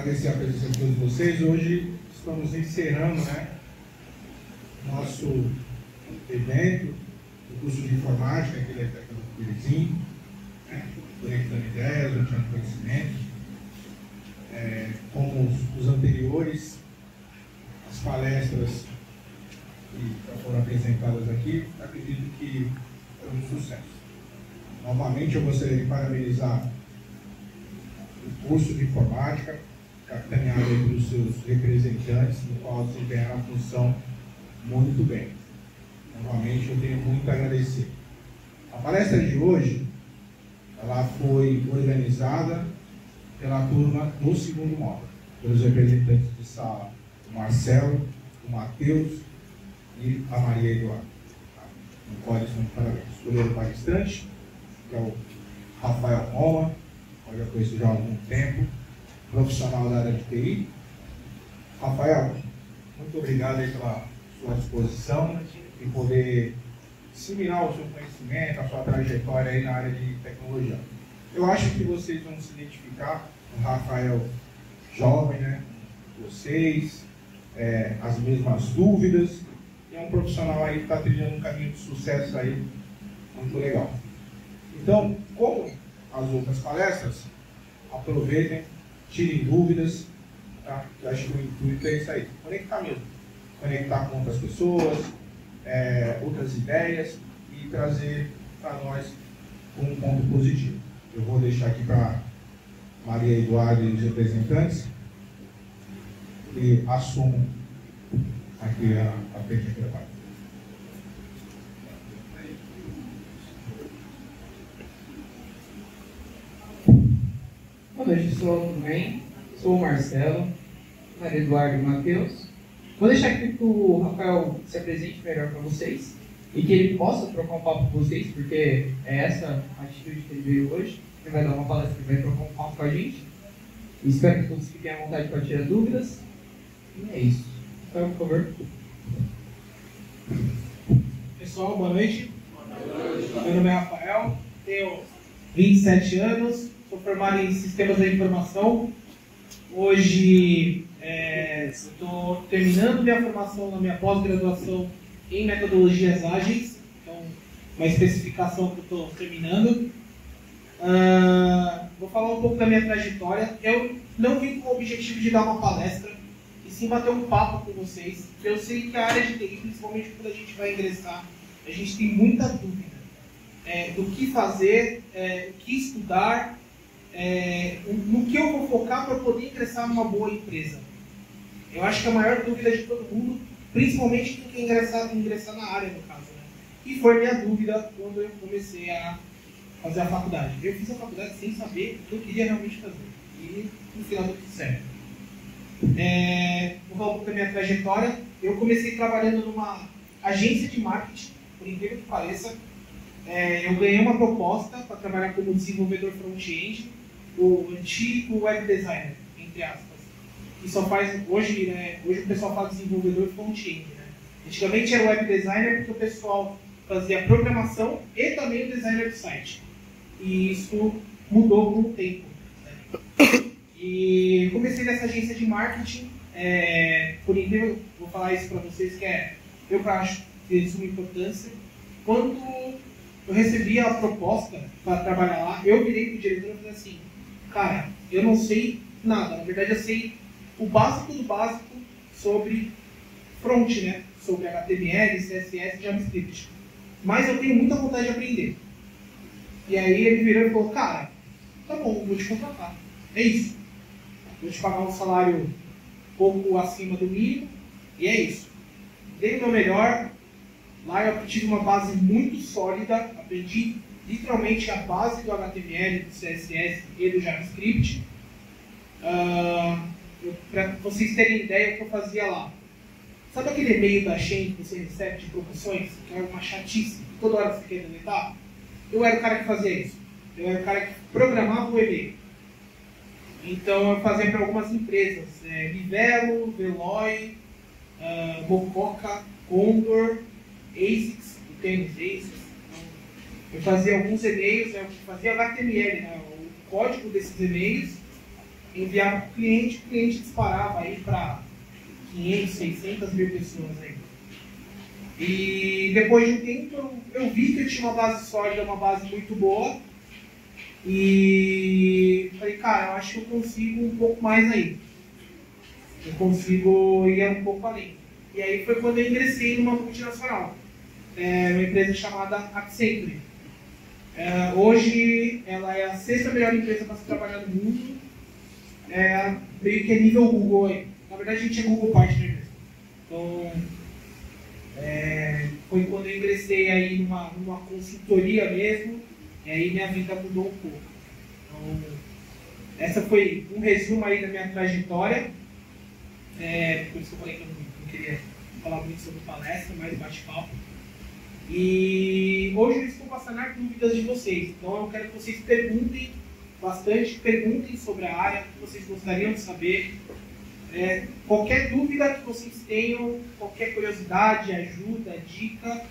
agradecer a presença de todos vocês. Hoje estamos encerrando, nosso evento do curso de informática, aqui da Técnica do Pirizinho, conectando ideias, orientando conhecimento. Como os anteriores, as palestras que foram apresentadas aqui, acredito que foi um sucesso. Novamente, eu gostaria de parabenizar o curso de informática, capitaneado pelos seus representantes, no qual desempenharam a função muito bem. Novamente, eu tenho muito a agradecer. A palestra de hoje, ela foi organizada pela turma do segundo módulo, pelos representantes de sala, o Marcelo, o Matheus e a Maria Eduardo. No qual eles são de parabéns. Escolheram o palestrante, que é o Rafael Roma, eu já conheço já há algum tempo, profissional da área de TI. Rafael, muito obrigado aí pela sua disposição e poder disseminar o seu conhecimento, a sua trajetória aí na área de tecnologia. Eu acho que vocês vão se identificar com o Rafael jovem, vocês, as mesmas dúvidas, e é um profissional aí que está trilhando um caminho de sucesso aí muito legal. Então, como as outras palestras, aproveitem, tirem dúvidas, tá? Eu acho que o intuito é isso aí, conectar mesmo, conectar com outras pessoas, outras ideias e trazer para nós um ponto positivo. Eu vou deixar aqui para Maria Eduardo e os representantes que assumam aqui a primeira parte. Boa noite, pessoal, tudo bem? Sou o Marcelo, Maria Eduardo e Matheus. Vou deixar aqui para o Rafael se apresente melhor para vocês e que ele possa trocar um papo com vocês, porque é essa a atitude que ele veio hoje. Ele vai dar uma palestra, ele vai trocar um papo com a gente. E espero que todos fiquem à vontade para tirar dúvidas. E é isso. Rafael, por favor. Pessoal, boa noite. Meu nome é Rafael, tenho 27 anos, sou formado em Sistemas da Informação. Hoje estou terminando minha formação na minha pós-graduação em Metodologias Ágeis, então uma especificação que eu estou terminando. Vou falar um pouco da minha trajetória. Eu não vim com o objetivo de dar uma palestra, e sim bater um papo com vocês. Eu sei que a área de TI, principalmente quando a gente vai ingressar, a gente tem muita dúvida do que fazer, o que estudar, no que eu vou focar para poder ingressar numa boa empresa. Eu acho que a maior dúvida de todo mundo, principalmente quem quer ingressar na área, no caso, E foi minha dúvida quando eu comecei a fazer a faculdade. Eu fiz a faculdade sem saber o que eu queria realmente fazer. E no final deu tudo certo. Vou falar um pouco da minha trajetória. Eu comecei trabalhando numa agência de marketing, por incrível que pareça. Eu ganhei uma proposta para trabalhar como desenvolvedor front-end, o antigo web designer, entre aspas. Que só faz, hoje o pessoal fala desenvolvedor front-end. Antigamente era web designer porque o pessoal fazia programação e também o designer do site. E isso mudou com o tempo. E comecei nessa agência de marketing, por incrível, vou falar isso para vocês, que eu acho que isso uma importância. Quando eu recebi a proposta para trabalhar lá, eu virei para o diretor e falei assim, cara, eu não sei nada, na verdade eu sei o básico do básico sobre front, sobre HTML, CSS e JavaScript. Mas eu tenho muita vontade de aprender. E aí ele virou e falou, cara, tá bom, vou te contratar. É isso. Vou te pagar um salário pouco acima do mínimo, e é isso. Dei o meu melhor. Lá eu tive uma base muito sólida, aprendi literalmente a base do HTML, do CSS e do JavaScript. Para vocês terem ideia do que eu fazia lá. Sabe aquele e-mail da Shein que você recebe de promoções, que é uma chatice, que toda hora você quer deletar? Eu era o cara que fazia isso. Eu era o cara que programava o e-mail. Então eu fazia para algumas empresas, Livelo, Veloy, Mococa, Condor, ASICS, o tênis ASICS. Eu fazia alguns e-mails, eu fazia HTML, o código desses e-mails, enviava para o cliente disparava aí para 500, 600 mil pessoas aí. E depois de um tempo eu vi que eu tinha uma base sólida, uma base muito boa. E falei, cara, eu acho que eu consigo um pouco mais aí. Eu consigo ir um pouco além. E aí foi quando eu ingressei numa multinacional. Uma empresa chamada Accenture. Hoje ela é a 6ª melhor empresa para se trabalhar no mundo. Meio que é nível Google aí. Na verdade a gente é Google Partner mesmo. Então, foi quando eu ingressei aí numa consultoria mesmo, e aí minha vida mudou um pouco. Então, essa foi um resumo aí da minha trajetória. Por isso que eu falei que eu não queria falar muito sobre palestra, mais bate-papo. E hoje eu estou passando as dúvidas de vocês. Então eu quero que vocês perguntem bastante, perguntem sobre a área, o que vocês gostariam de saber. Qualquer dúvida que vocês tenham, qualquer curiosidade, ajuda, dica,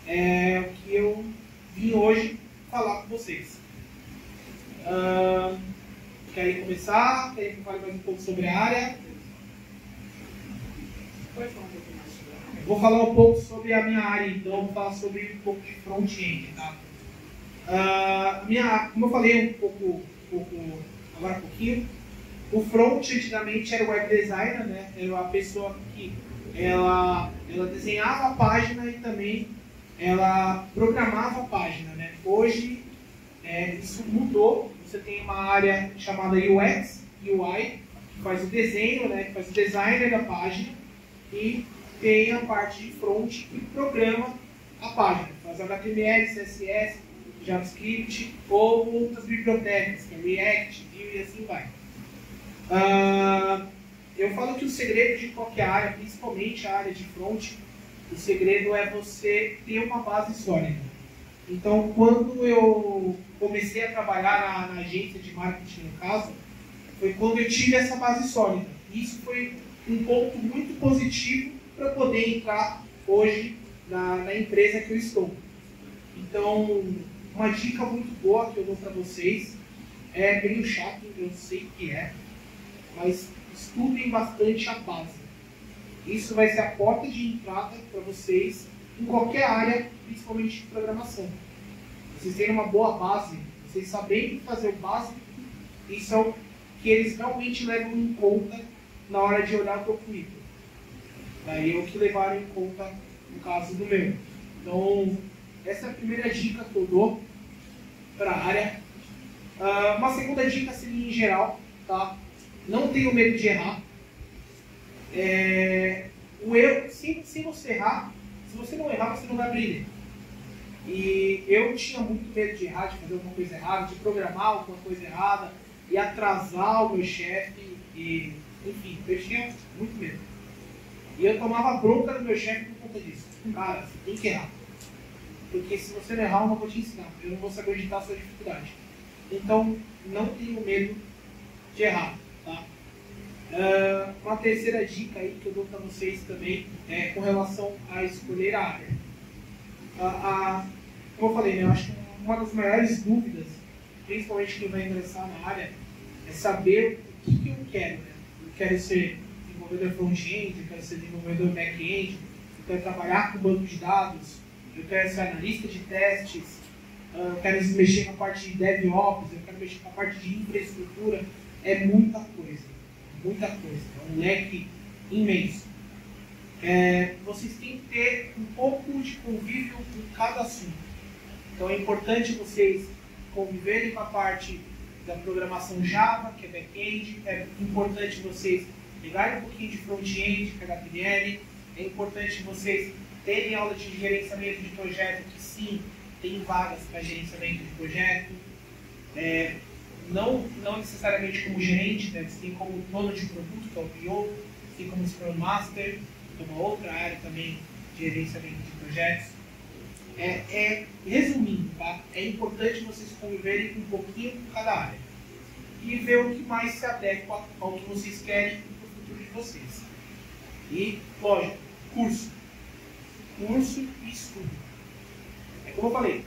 o que eu vim hoje falar com vocês. Querem começar? Querem que eu fale mais um pouco sobre a área? Pode falar um pouco mais sobre a área? Vou falar um pouco sobre a minha área, então, vou falar sobre um pouco de front-end, tá? Como eu falei agora há pouquinho, o front antigamente era o web designer, né? Era a pessoa que ela desenhava a página e também ela programava a página, né? Hoje isso mudou. Você tem uma área chamada UX, UI, que faz o desenho, né? Que faz o designer da página, e tem a parte de front que programa a página, faz HTML, CSS, JavaScript ou outras bibliotecas, que é React, Vue e assim vai. Eu falo que o segredo de qualquer área, principalmente a área de front, o segredo é você ter uma base sólida. Então, quando eu comecei a trabalhar na agência de marketing, no caso, foi quando eu tive essa base sólida. Isso foi um ponto muito positivo para poder entrar hoje na empresa que eu estou. Então, uma dica muito boa que eu dou para vocês, é meio chato, eu sei que mas estudem bastante a base. Isso vai ser a porta de entrada para vocês em qualquer área, principalmente de programação. Vocês terem uma boa base, vocês saberem fazer o básico, isso é o que eles realmente levam em conta na hora de olhar para o currículo. Daí é o que levaram em conta no caso do meu. Então, essa é a primeira dica que eu dou para a área. Uma segunda dica seria em geral, tá? Não tenham medo de errar. O erro, se você errar, se você não errar, você não vai aprender. E eu tinha muito medo de errar, de fazer alguma coisa errada, de programar alguma coisa errada, e atrasar o meu chefe, e enfim, eu tinha muito medo. E eu tomava bronca do meu chefe por conta disso. Cara, você tem que errar. Porque se você não errar, eu não vou te ensinar. Eu não vou saber editar a sua dificuldade. Então, não tenho medo de errar. Tá? Uma terceira dica aí que eu dou para vocês também é com relação a escolher a área. Como eu falei, né, eu acho que uma das maiores dúvidas, principalmente quem vai ingressar na área, é saber o que eu quero. Né? Eu quero ser desenvolvedor front-end, eu quero ser desenvolvedor back-end, eu quero trabalhar com banco de dados, eu quero ser analista de testes, eu quero mexer na parte de DevOps, eu quero mexer na parte de infraestrutura. É muita coisa, é um leque imenso. Vocês têm que ter um pouco de convívio com cada assunto. Então é importante vocês conviverem com a parte da programação Java, que é back-end, é importante vocês pegarem um pouquinho de front-end, que é HTML, é importante vocês terem aula de gerenciamento de projeto, que sim, tem vagas para gerenciamento de projeto. Não necessariamente como gerente, né? Você tem como dono de produto, que é o PO, você tem como Scrum Master, que é uma outra área também de gerenciamento de projetos. Resumindo, tá? É importante vocês conviverem um pouquinho com cada área e ver o que mais se adequa ao que vocês querem para o futuro de vocês. E, lógico, curso e estudo. Como eu falei,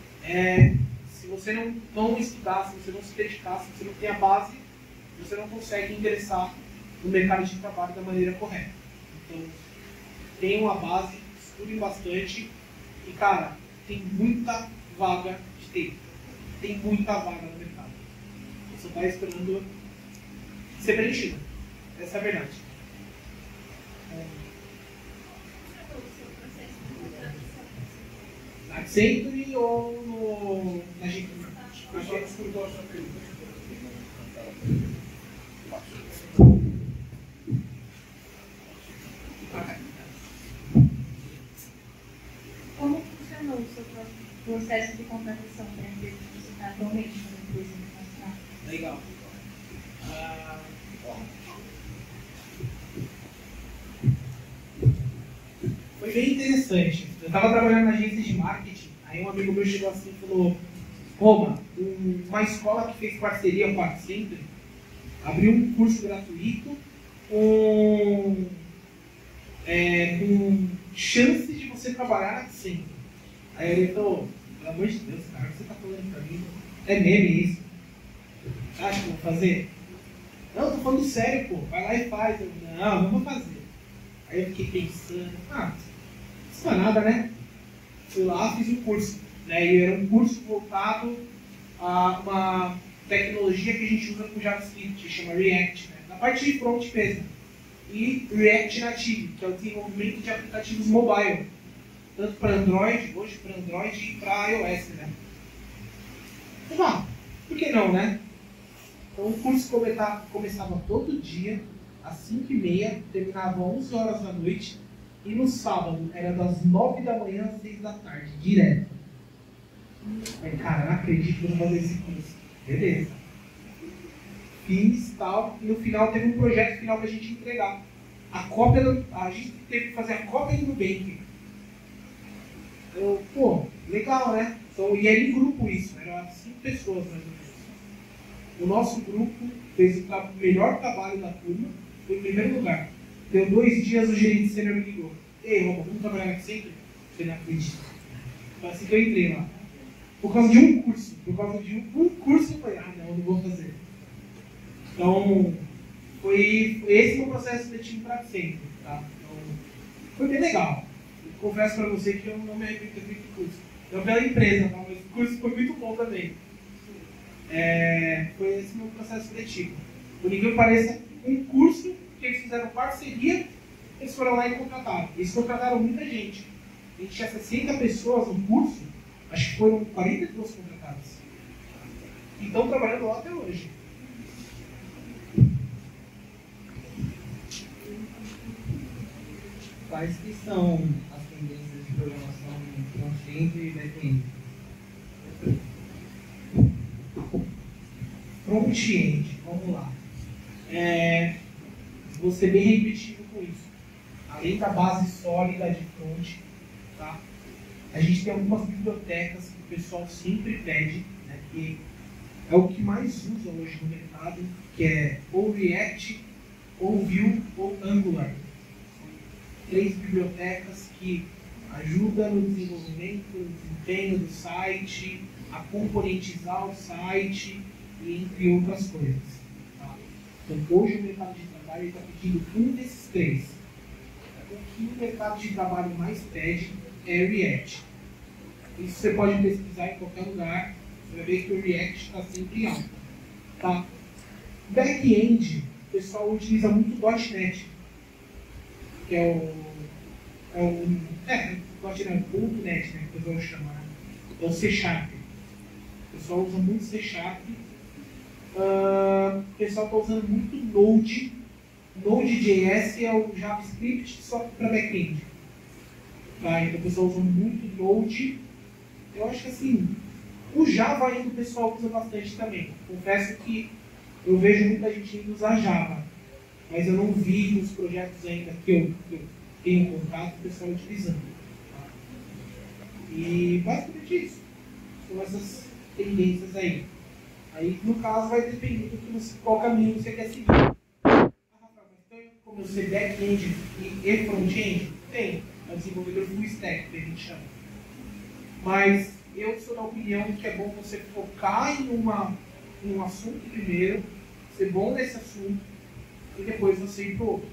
se você não estudar, se você não se dedicar, se você não tem a base, você não consegue ingressar no mercado de trabalho da maneira correta. Então, tenham a base, estudem bastante e, cara, tem muita vaga de TI. Tem muita vaga no mercado. Você está esperando ser preenchido. Essa é a verdade. Na Accenture ou na gente? Como funcionou o seu processo de contratação para a empresa que você está atualmente na empresa internacional? Legal. Foi bem interessante. Eu estava trabalhando na agência de marketing, aí um amigo meu chegou assim e falou: Roma, uma escola que fez parceria com a Accenture abriu um curso gratuito com chance de você trabalhar na Accenture. Aí ele falou: pelo amor de Deus, cara, o que você está falando para mim? É meme isso? Você acha que eu vou fazer? Não, tô falando sério, pô. Vai lá e faz. Eu, não vou fazer. Aí eu fiquei pensando, isso não é nada, né? Fui lá, fiz um curso. Né? E era um curso voltado a uma tecnologia que a gente usa com JavaScript, que chama React. Né? Na parte de front mesmo. E React Native, que é o desenvolvimento de aplicativos mobile. Tanto para Android, hoje para Android e para iOS, né? Então, por que não, né? Então o curso começava todo dia, às 5h30, terminava às 11 horas da noite, e no sábado era das 9 da manhã às 6 da tarde, direto. Aí, cara, não acredito que eu vou fazer esse curso. Beleza. Fiz tal, e no final teve um projeto final para a gente entregar. A gente teve que fazer a cópia do Nubank. Pô, legal, né? Então, e era em grupo isso, eram 5 pessoas mais ou menos. O nosso grupo fez o melhor trabalho da turma, foi em primeiro lugar. Deu 2 dias, o gerente sênior me ligou: Ei, Roma, vamos trabalhar aqui sempre? Você não acredita. Foi assim que eu entrei lá. Por causa de um curso. Por causa de um curso, eu falei: não vou fazer. Então, foi esse meu processo seletivo para sempre. Tá? Então, foi bem legal. Eu confesso para você que eu não me arrependo de ter feito o curso. Não pela empresa, tá? Mas o curso foi muito bom também. Foi esse meu processo seletivo. Por incrível que pareça, um curso que eles fizeram parceria, eles foram lá e contrataram. Eles contrataram muita gente. A gente tinha 60 pessoas no curso, acho que foram 42 contratadas. E estão trabalhando lá até hoje. Quais que são as tendências de programação front-end e back-end? Front-end, vamos lá. Vou ser bem repetitivo com isso. Além da base sólida de front, tá? A gente tem algumas bibliotecas que o pessoal sempre pede, né, que é o que mais usa hoje no mercado, que é ou React, ou Vue, ou Angular. São 3 bibliotecas que ajudam no desenvolvimento, no desempenho do site, a componentizar o site, entre outras coisas. Tá? Então, hoje o mercado de trabalho está pedindo um desses 3. O que o mercado de trabalho mais pede é React. Isso você pode pesquisar em qualquer lugar, você vai ver que o React está sempre em alta. Tá? Back-end, o pessoal utiliza muito .NET, que é .NET, né, que o pessoal chama, né? É o C#. O pessoal usa muito C#. O pessoal está usando muito Node. Node.js é o JavaScript só para back-end. Tá? Então o pessoal usa muito Node. Eu acho que assim, o Java ainda o pessoal usa bastante também. Confesso que eu vejo muita gente indo usar Java, mas eu não vi nos projetos ainda que eu tenho contato o pessoal utilizando. Tá? E basicamente isso. São essas tendências aí. Aí, no caso, vai depender do que você, qual caminho você quer seguir. Rafael, mas tem como eu ser back-end e front-end? Tem. É o desenvolvedor full stack, que a gente chama. Mas eu sou da opinião que é bom você focar em um assunto primeiro, ser bom nesse assunto e depois você ir para o outro.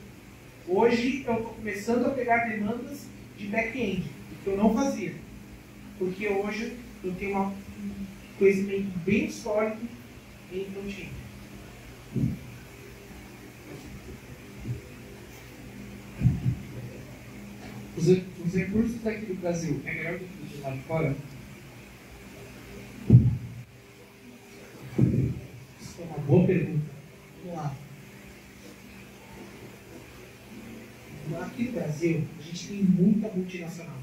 Hoje eu estou começando a pegar demandas de back-end, que eu não fazia. Porque hoje eu tenho um conhecimento bem sólido em front-end. Os recursos aqui do Brasil é melhor do que os lá de fora? Isso é uma boa pergunta. Vamos lá. Aqui no Brasil, a gente tem muita multinacional.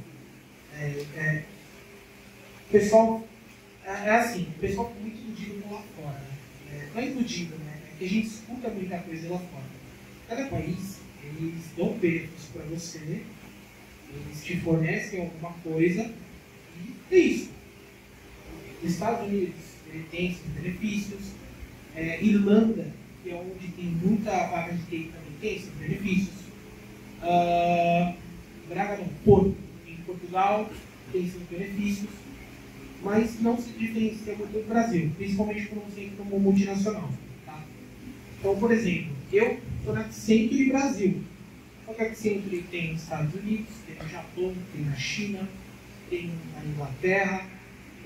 O pessoal, assim, o pessoal fica muito iludido com lá fora. Não é iludido, né? É que a gente escuta muita coisa lá fora. Cada país, eles dão benefícios para você, eles te fornecem alguma coisa, e é isso. Os Estados Unidos, ele tem esses benefícios. Irlanda, que é onde tem muita vaga de TI, também tem esses benefícios. Braga não, Porto, em Portugal tem esses benefícios, mas não se diferencia muito do Brasil, principalmente quando você entra numa multinacional. Tá? Então, por exemplo, eu estou na Accenture Brasil. Só que a Accenture tem nos Estados Unidos, tem no Japão, tem na China, tem na Inglaterra.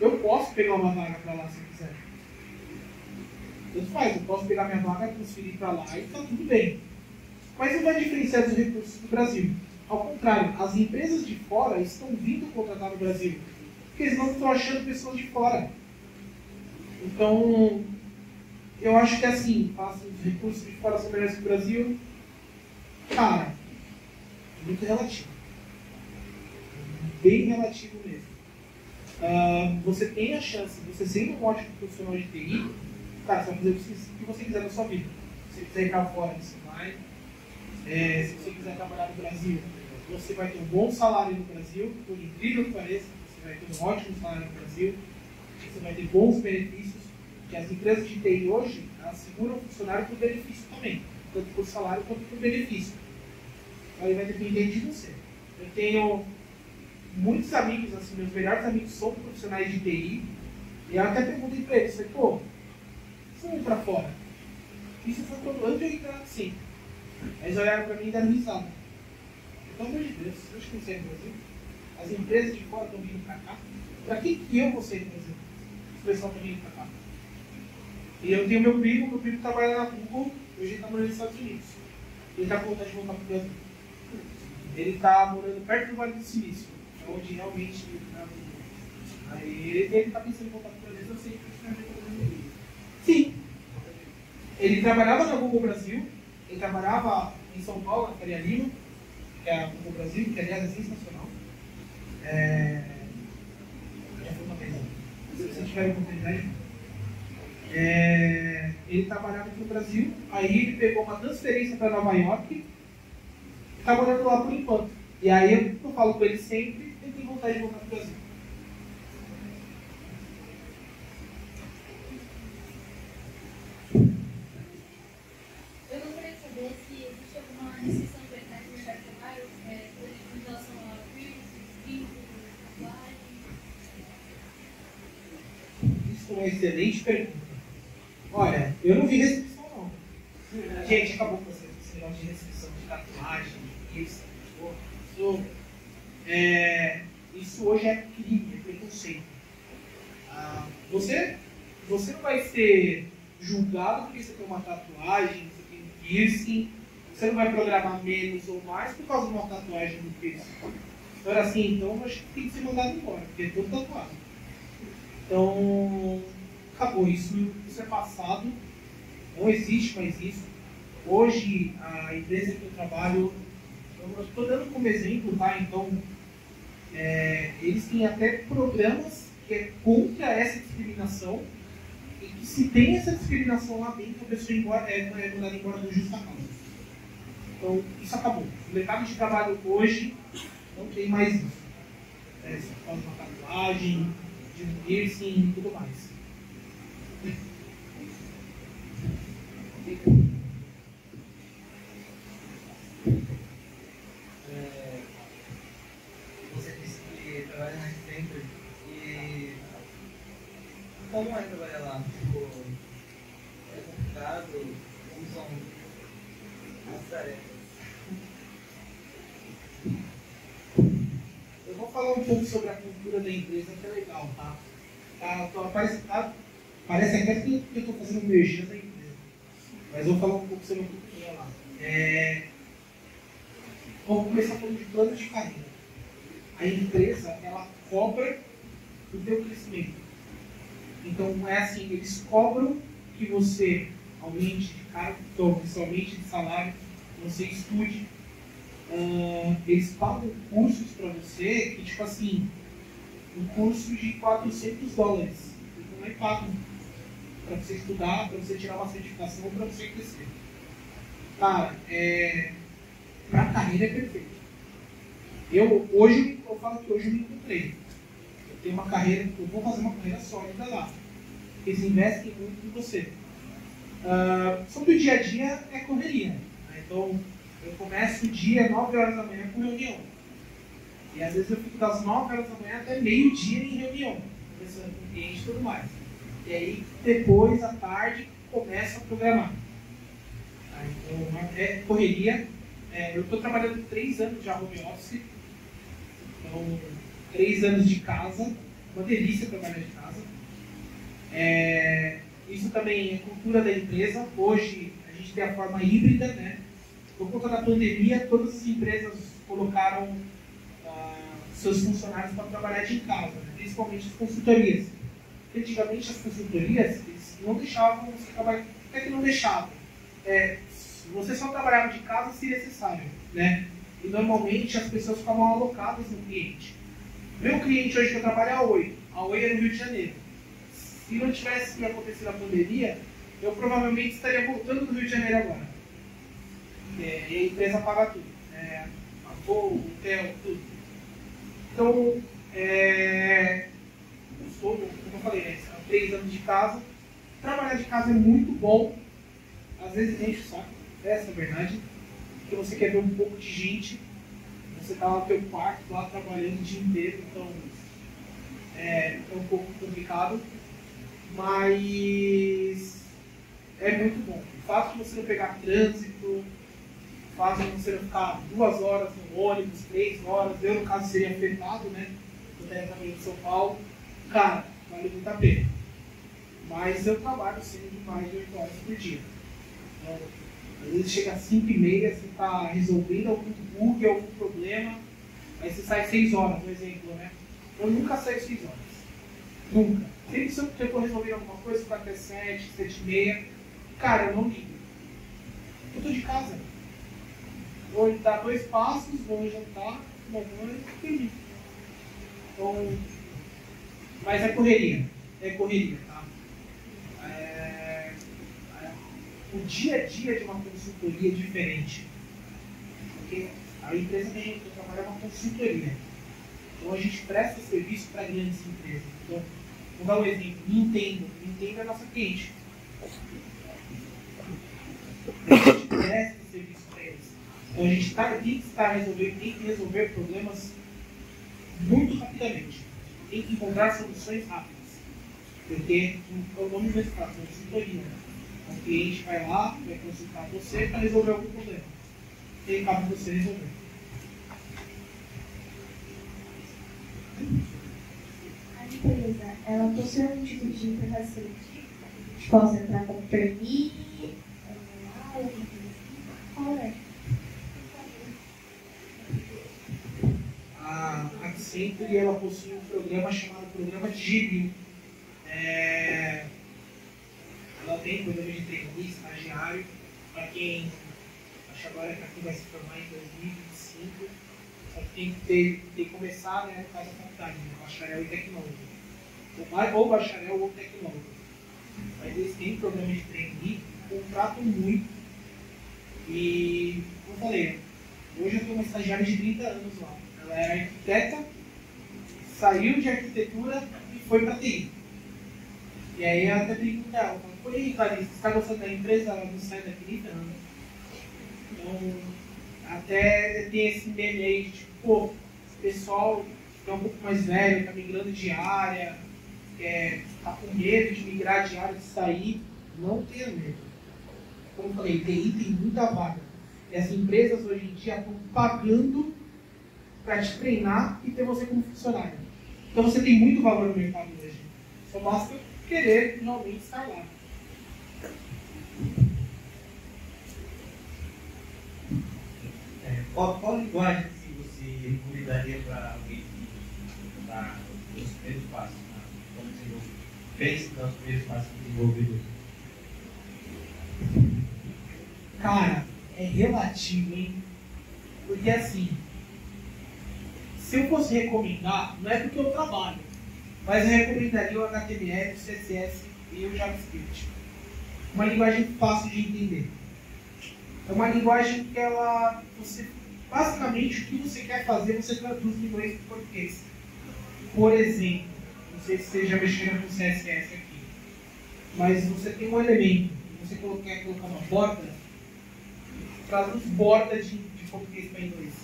Eu posso pegar uma vaga para lá se eu quiser. Tanto faz, eu posso pegar minha vaga, transferir para lá e está tudo bem. Mas não vai diferenciar dos recursos do Brasil. Ao contrário, as empresas de fora estão vindo contratar no Brasil, porque eles não estão achando pessoas de fora. Então, eu acho que assim, os recursos de fora são melhores que o Brasil. Cara, é muito relativo. Bem relativo mesmo. Você tem a chance, você sendo um ótimo profissional de TI, cara, você vai fazer o que você quiser na sua vida. Se você quiser ir para fora, você vai. Se você quiser trabalhar no Brasil, você vai ter um bom salário no Brasil, por incrível que pareça, você vai ter um ótimo salário no Brasil, você vai ter bons benefícios, que as empresas de TI hoje, elas seguram o funcionário por benefício também, tanto por salário quanto por benefício. Aí vai depender de você. Eu tenho muitos amigos, assim, meus melhores amigos são profissionais de TI, e eu até perguntei para eles, falei, pô, você vai ir para fora? Isso foi quando antes de eu entrar assim. Eles olharam para mim e deram risada. Pelo amor de Deus, eu acho que não sei no Brasil. As empresas de fora estão vindo para cá. Para que eu vou ser no Brasil? O pessoal está vindo para cá. E eu tenho meu primo trabalha na Google, hoje ele está morando nos Estados Unidos. Ele está com vontade de voltar para o Brasil. Ele está morando perto do Vale do Silício, onde realmente ele está. Aí ele está pensando em voltar para o Brasil, eu sei que isso não é muito. Sim. Ele trabalhava na Google Brasil. Ele trabalhava em São Paulo, na Faria Lima, que é a Google Brasil, que aliás é sensacional. Já foi uma vez. Se você tiver a oportunidade. Ele trabalhava aqui no Brasil, aí ele pegou uma transferência para Nova York e está morando lá por enquanto. E aí eu falo com ele sempre, ele tem vontade de voltar para o Brasil. Restrição de mercado de trabalho, em relação a vírus, Isso é uma excelente pergunta. Olha, eu não vi restrição não. Gente, acabou com esse negócio de restrição de tatuagem, isso. Isso hoje é crime, é preconceito. Você não vai ser julgado porque você tem uma tatuagem, você tem um piercing. Você não vai programar menos ou mais por causa de uma tatuagem no peito. Então, assim, eu acho que tem que ser mandado embora, porque é todo tatuado. Então, acabou. Isso é passado. Não existe mais isso. Hoje, a empresa que eu trabalho, eu estou dando como exemplo, tá? Então, eles têm até programas que é contra essa discriminação e que se tem essa discriminação lá dentro, a pessoa é mandada embora do justa causa. Então, isso acabou. O mercado de trabalho hoje não tem mais isso. Você faz uma tatuagem, de um piercing e tudo mais. Você disse que trabalha na Accenture e como é trabalhar lá? Tipo, é complicado? tarefas. Eu vou falar um pouco sobre a cultura da empresa, que é legal, tá? Parece até que eu estou fazendo um merchan da empresa. Mas eu vou falar um pouco sobre a cultura lá. Vamos começar falando de plano de carreira. A empresa, ela cobra o teu crescimento. Então, é assim, eles cobram que você aumente de cargo, que você aumente de salário, que você estude. Eles pagam cursos para você, que tipo assim, um curso de $400. Eles não pagam para você estudar, para você tirar uma certificação, para você crescer. Cara, a carreira é perfeita. Hoje eu falo que hoje eu me encontrei. Eu tenho uma carreira, eu vou fazer uma carreira sólida lá. Eles investem muito em você. Sobre o dia a dia é correria. Né? Então, eu começo o dia 9 horas da manhã com reunião. E às vezes eu fico das 9 horas da manhã até meio-dia em reunião, conversando com o cliente e tudo mais. E aí, depois, à tarde, começa a programar. Tá? Então, é correria. Eu estou trabalhando 3 anos já home office. Então, 3 anos de casa. Uma delícia trabalhar de casa. Isso também é cultura da empresa. Hoje, a gente tem a forma híbrida, né? Por conta da pandemia, todas as empresas colocaram seus funcionários para trabalhar de casa, né? Principalmente as consultorias. Antigamente, as consultorias, eles não deixavam você trabalhar, até que não deixavam. Se você só trabalhava de casa, se necessário, né? E normalmente as pessoas ficavam alocadas no cliente. Meu cliente hoje que eu trabalho é a Oi. A Oi é no Rio de Janeiro. Se não tivesse acontecido a pandemia, eu provavelmente estaria voltando do Rio de Janeiro agora. E a empresa paga tudo. Voo, hotel, tudo. Então, como eu falei, são 3 anos de casa. Trabalhar de casa é muito bom. Às vezes enche o saco, essa é a verdade. Porque você quer ver um pouco de gente. Você está lá no teu quarto, lá trabalhando o dia inteiro. Então, é um pouco complicado. Mas é muito bom. O fato de você não pegar trânsito, o fato de você não ficar 2 horas no ônibus, 3 horas, eu no caso seria afetado, né? Eu tenho também de São Paulo. Cara, vale muito a pena. Mas eu trabalho sempre mais de 8 horas por dia. Então, às vezes chega às 5h30, você está resolvendo algum bug, algum problema, aí você sai 6 horas, por exemplo, né? Eu nunca saio 6 horas. Nunca. Sempre se eu estou resolvendo alguma coisa, ficar até 7, 7h30, cara, eu não ligo. Eu estou de casa. Vou dar 2 passos, vou jantar, tomar banho e ligo. Então, mas é correria, tá? O dia a dia de uma consultoria é diferente. Porque a empresa que a gente trabalha é uma consultoria. Então a gente presta serviço para grandes empresas. Então, vou dar um exemplo. Nintendo é a nossa cliente. A gente presta serviço para eles. Então a gente tem que resolver problemas muito rapidamente. Tem que encontrar soluções rápidas. Porque o nome do mercado é consultoria. O cliente vai lá, vai consultar você para resolver algum problema. E aí cabe você resolver. A empresa, ela possui um tipo de empresa que possa entrar como permite, qual é? A Accenture, ela possui um programa chamado Programa de Genil. Ela tem programa de trainee, estagiário, para quem, acho agora que aqui vai se formar em 2025, só que tem que começar, né, no caso da faculdade, né, bacharel e tecnólogo. Ou bacharel ou tecnólogo. Mas eles têm programa de trainee, contratam muito. E, como eu falei, hoje eu tenho uma estagiária de 30 anos lá. Ela é arquiteta, saiu de arquitetura e foi para TI. E aí ela até brinca com ela, fala, "Oi, Clarice, você está gostando da empresa? Ela não sai daqui, não." Então, até tem esse meme aí de tipo, pô, o pessoal que é um pouco mais velho, está migrando de área, está com medo de migrar de área, de sair, não tenha medo. Como eu falei, TI tem muita vaga. E as empresas hoje em dia estão pagando para te treinar e ter você como funcionário. Então você tem muito valor no mercado hoje. Só basta querer realmente estar lá. Qual linguagem assim, você recomendaria para alguém que está nos primeiros passos? Como desenvolver? Pense nos primeiros passos do desenvolvedor. Cara, é relativo, hein? Porque assim, se eu fosse recomendar, não é porque eu trabalho, mas eu recomendaria o HTML, o CSS e o JavaScript. Uma linguagem fácil de entender. É uma linguagem que ela, basicamente, o que você quer fazer, você traduz do inglês para o português. Por exemplo, não sei se vocês já mexeram com CSS aqui, mas você tem um elemento, você quer colocar uma borda, traduz borda de português para inglês.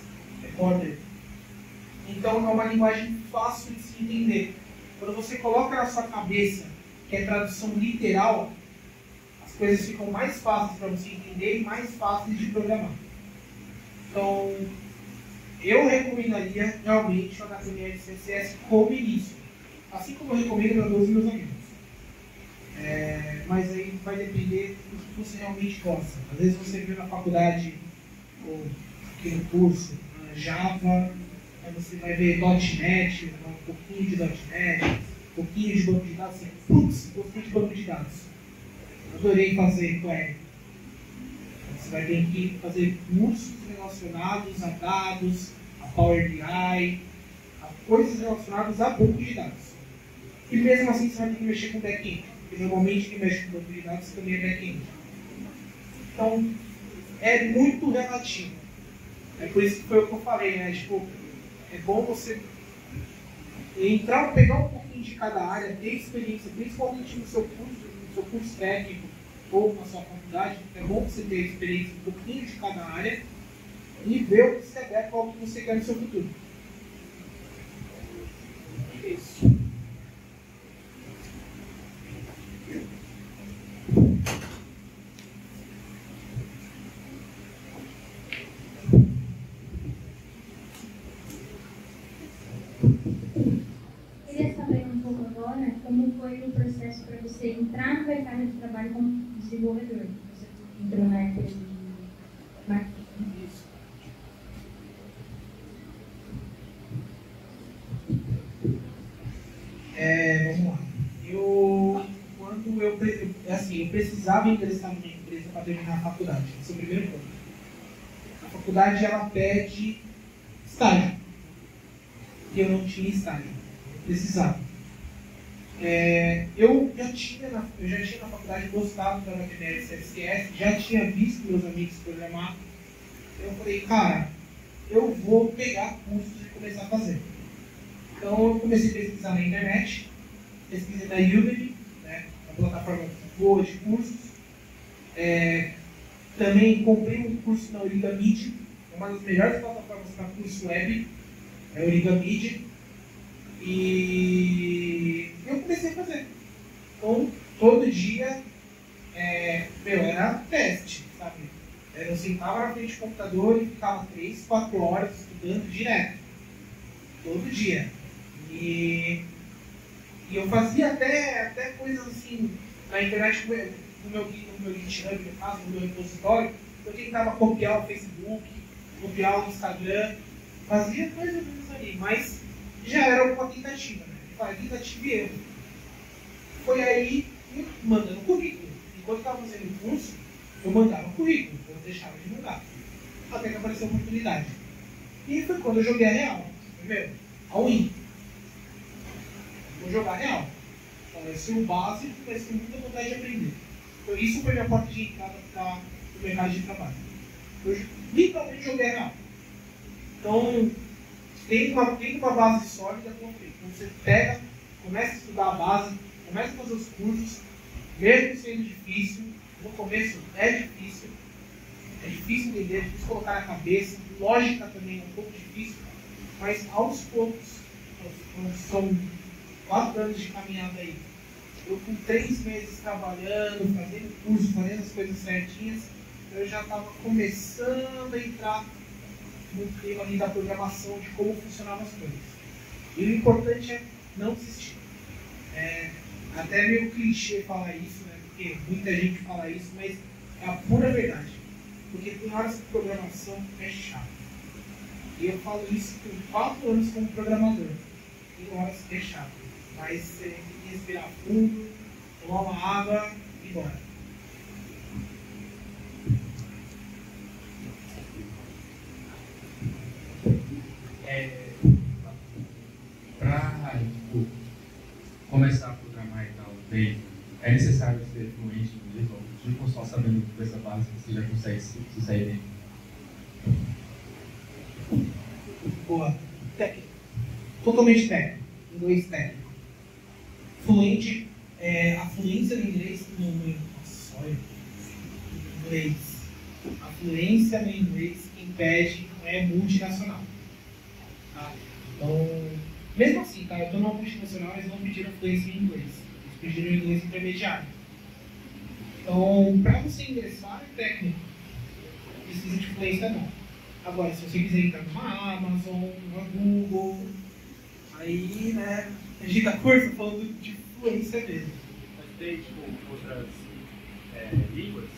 É border. Então é uma linguagem fácil de se entender. Quando você coloca na sua cabeça que é tradução literal, as coisas ficam mais fáceis para você entender e mais fáceis de programar. Então, eu recomendaria realmente o HTML e CSS como início. Assim como eu recomendo para todos os meus amigos. Mas aí vai depender do que você realmente gosta. Às vezes você viu na faculdade, ou aqui no curso, Java, aí você vai ver .NET, um pouquinho de .NET, um pouquinho de banco de dados, assim, putz, gostei de banco de dados. Adorei fazer query. Você vai ter que fazer cursos relacionados a dados, a Power BI, a coisas relacionadas a banco de dados. E mesmo assim você vai ter que mexer com back-end, porque normalmente quem mexe com banco de dados também é back-end. Então, é muito relativo. É por isso que foi o que eu falei, né? Tipo, é bom você pegar um pouquinho de cada área, ter experiência, principalmente no seu curso técnico ou na sua faculdade. É bom você ter experiência um pouquinho de cada área e ver o que você quer, qual que você quer no seu futuro. É isso. Queria saber um pouco agora como foi o processo para você entrar no mercado de trabalho como desenvolvedor. Você entrou na área de marketing. Isso. Vamos lá. Eu precisava ingressar numa empresa para terminar a faculdade. Esse é o primeiro ponto. A faculdade ela pede estágio. E eu não tinha estágio. Eu precisava. Eu já tinha na faculdade gostado da HTML e CSS, já tinha visto meus amigos programar. Eu falei, cara, eu vou pegar cursos e começar a fazer. Então eu comecei a pesquisar na internet, pesquisei na Udemy, né, uma plataforma boa de cursos. Também comprei um curso na Origamid, uma das melhores plataformas para curso web, é a Origamid. E eu comecei a fazer. Então, todo dia, era teste, sabe? Eu sentava na frente do computador e ficava 3, 4 horas estudando direto. Todo dia. E eu fazia até coisas assim, na internet, no meu GitHub, no meu repositório, eu tentava copiar o Facebook, copiar o Instagram, fazia coisas ali, mas já era uma tentativa, né? Tentativa e erro. Foi aí, mandando currículo. Enquanto eu estava fazendo o curso, eu mandava o currículo, eu não deixava de mandar. Até que apareceu a oportunidade. E foi quando eu joguei a real, entendeu? A win. Vou jogar a real. Conheci o básico, mas com muita vontade de aprender. Então, isso foi minha porta de entrada para o mercado de trabalho. Eu literalmente joguei a real. Então, tem uma base sólida, como eu falei. Então, você pega, começa a estudar a base, começa a fazer os cursos, mesmo sendo difícil. No começo é difícil entender, é difícil colocar na cabeça, lógica também é um pouco difícil, mas aos poucos, são 4 anos de caminhada aí. Eu com 3 meses trabalhando, fazendo curso, fazendo as coisas certinhas, eu já estava começando a entrar no clima ali da programação, de como funcionavam as coisas. E o importante é não desistir. É até meio clichê falar isso, né? Porque muita gente fala isso, mas é a pura verdade. Porque tem horas que programação é chato. E eu falo isso com 4 anos como programador. Tem horas que é chato. Mas você tem que respirar fundo, tomar uma água e ir embora. Para começar a programar e tal, bem, é necessário ser fluente em inglês, ou só sabendo dessa base você já consegue se sair bem? Boa. Técnico. Totalmente técnico. Inglês técnico. Fluente, a fluência no inglês A fluência no inglês quem pede é multinacional. Tá? Então, mesmo assim, tá? Eu estou numa multinacional, eles não pediram fluência em inglês. Eles pediram inglês intermediário. Então, para você ingressar é técnico. Não precisa de fluência não. Agora, se você quiser entrar numa Amazon, numa Google, aí, né, a gente tá falando de fluência mesmo. Mas tem, tipo, outras línguas?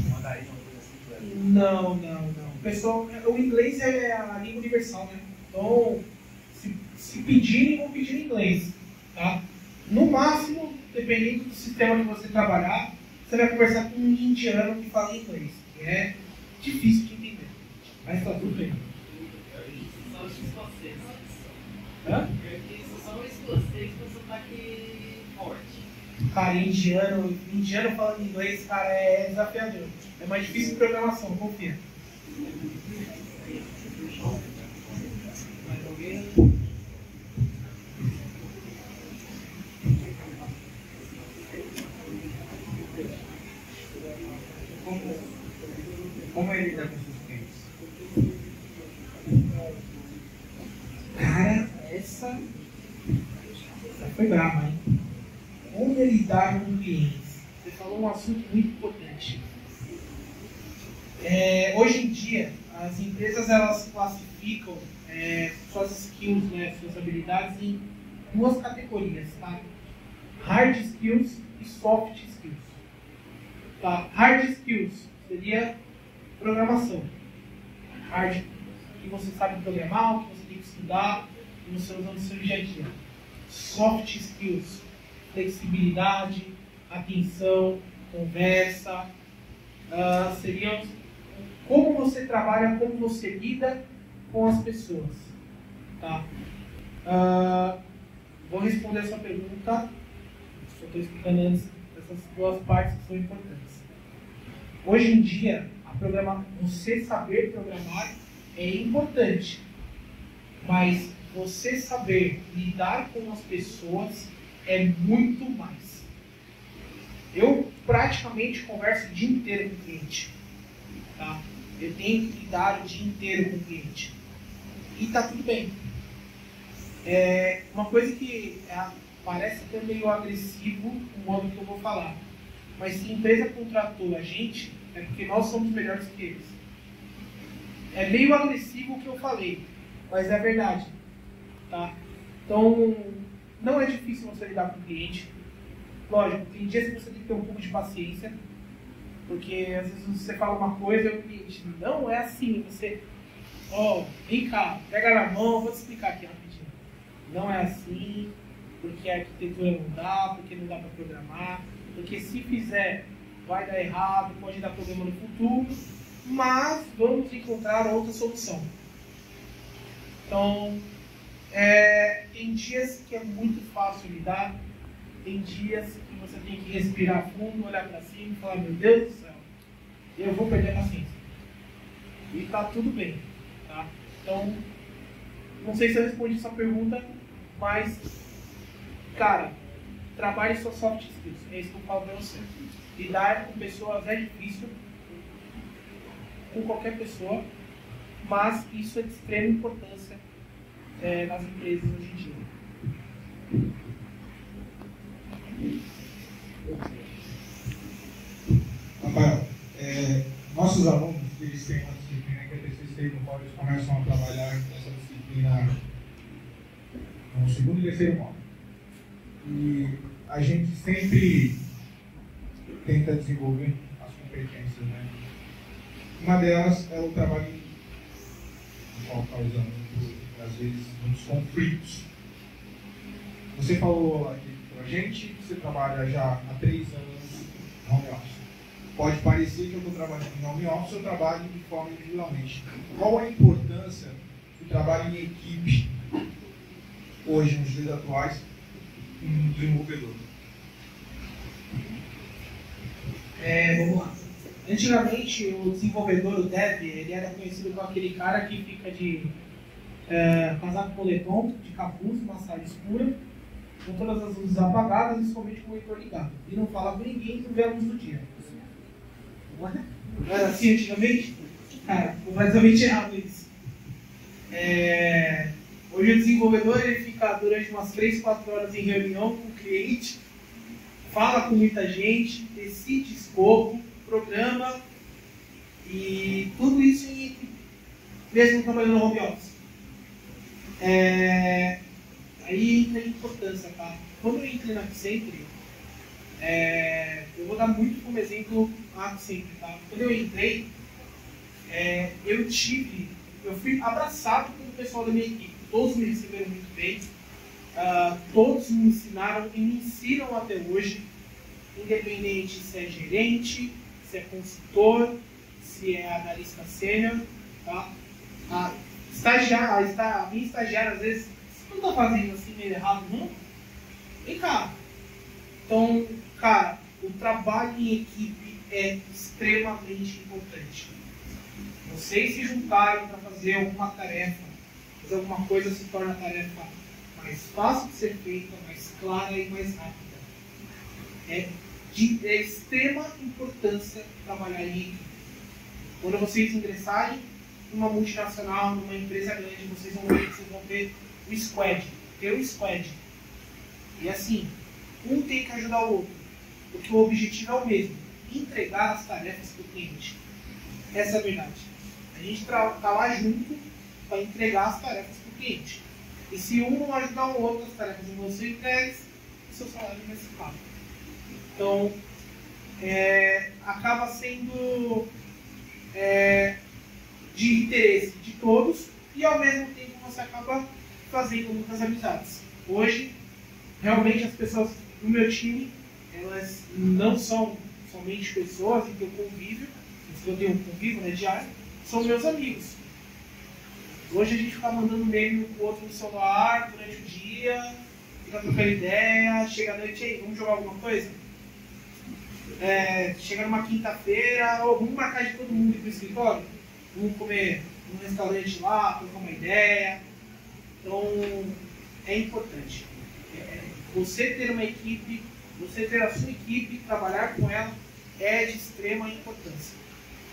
Mandarim, uma coisa assim? Não. Pessoal, o inglês é a língua universal, né? Então, se pedirem, vão pedir em inglês, tá? No máximo, dependendo do sistema que você trabalhar, você vai conversar com um indiano que fala inglês, que é difícil de entender. Mas tá tudo bem. São os escoceses. Hã? São os escoceses com sotaque forte. Cara, indiano falando inglês, cara, é desafiador. É mais difícil de programação, confia. Mais alguém? Como ele lida com seus clientes? Cara, essa foi brava, hein? Como lidar com clientes? Você falou um assunto muito importante. Hoje em dia, as empresas elas classificam suas skills, né, suas habilidades em 2 categorias, tá? Hard skills e soft skills. Tá? Hard skills seria programação. Hard, que você sabe programar, o que você tem que estudar, e você usa no seu dia a dia. Soft skills, flexibilidade, atenção, conversa, seriam como você trabalha, como você lida com as pessoas. Tá? Vou responder essa pergunta, só estou explicando antes essas 2 partes que são importantes. Hoje em dia, você saber programar é importante, mas você saber lidar com as pessoas é muito mais. Eu praticamente converso o dia inteiro com o cliente. Tá? Eu tenho que lidar o dia inteiro com o cliente. E tá tudo bem. Uma coisa que parece até meio agressivo o modo que eu vou falar. Mas se a empresa contratou a gente, é porque nós somos melhores que eles. É meio agressivo o que eu falei, mas é verdade. Tá? Então, não é difícil você lidar com o cliente. Lógico, tem dias que você tem que ter um pouco de paciência, porque às vezes você fala uma coisa e o cliente não é assim. Você, vem cá, pega na mão, vou te explicar aqui rapidinho. Não é assim, porque a arquitetura não dá, porque não dá para programar, porque se fizer vai dar errado, pode dar problema no futuro, mas vamos encontrar outra solução. Então, tem dias que é muito fácil lidar, tem dias que você tem que respirar fundo, olhar para cima e falar, meu Deus do céu, eu vou perder a paciência. E tá tudo bem, tá? Então, não sei se eu respondi sua pergunta, mas, cara, trabalhe suas soft skills, é isso que eu falo para você. Lidar com pessoas é difícil, com qualquer pessoa, mas isso é de extrema importância nas empresas hoje em dia. Rafael, nossos alunos, eles têm uma disciplina que é TCC, no qual eles começam a trabalhar essa disciplina no segundo e terceiro módulo. E a gente sempre tenta desenvolver as competências, né? Uma delas é o trabalho em qual causando, às vezes, muitos conflitos. Você falou aqui pra gente que você trabalha já há 3 anos em home office. Pode parecer que eu estou trabalhando em home office, eu trabalho de forma individualmente. Qual a importância do trabalho em equipe hoje, nos dias atuais, um desenvolvedor? Vamos lá. Antigamente, o desenvolvedor, o dev, ele era conhecido como aquele cara que fica de casaco moletom, de capuz, uma sala escura, com todas as luzes apagadas e somente com o monitor ligado. E não fala com ninguém e não vê a luz do dia. Não era assim antigamente? Cara, completamente errado isso. Hoje o desenvolvedor ele fica durante umas 3, 4 horas em reunião com o cliente, fala com muita gente, decide escopo, programa e tudo isso em equipe, mesmo trabalhando no home office. Aí entra a importância, tá? Quando eu entrei na Accenture, eu vou dar muito como exemplo a Accenture, tá? Quando eu entrei, eu fui abraçado pelo pessoal da minha equipe. Todos me receberam muito bem, todos me ensinaram e me ensinam até hoje, independente se é gerente, se é consultor, se é analista sênior, tá? A minha estagiária, às vezes, você não está fazendo assim meio errado, não? Vem cá. Então, cara, o trabalho em equipe é extremamente importante. Vocês se juntarem para fazer alguma tarefa, fazer alguma coisa se torna a tarefa mais fácil de ser feita, mais clara e mais rápida. É de extrema importância trabalhar em equipe. Quando vocês ingressarem numa multinacional, numa empresa grande, vocês vão ver o squad. Ter o squad. E assim, um tem que ajudar o outro. Porque o objetivo é o mesmo. Entregar as tarefas para o cliente. Essa é a verdade. A gente está lá junto para entregar as tarefas para o cliente. E se um não ajudar o outro, as tarefas não vão ser entregues, o seu salário vai ser pago. Então, acaba sendo de interesse de todos e ao mesmo tempo você acaba fazendo muitas amizades. Hoje, realmente as pessoas do meu time, elas não são somente pessoas em que eu convivo, eu tenho um convívio, né, diário, são meus amigos. Hoje a gente fica mandando meme um pro outro no celular durante o dia, fica trocando ideia, chega à noite, aí, vamos jogar alguma coisa? Chega numa quinta-feira, vamos marcar de todo mundo ir pro escritório? Vamos comer num restaurante lá, trocar uma ideia. Então, é importante. Você ter uma equipe, você ter a sua equipe, trabalhar com ela, é de extrema importância.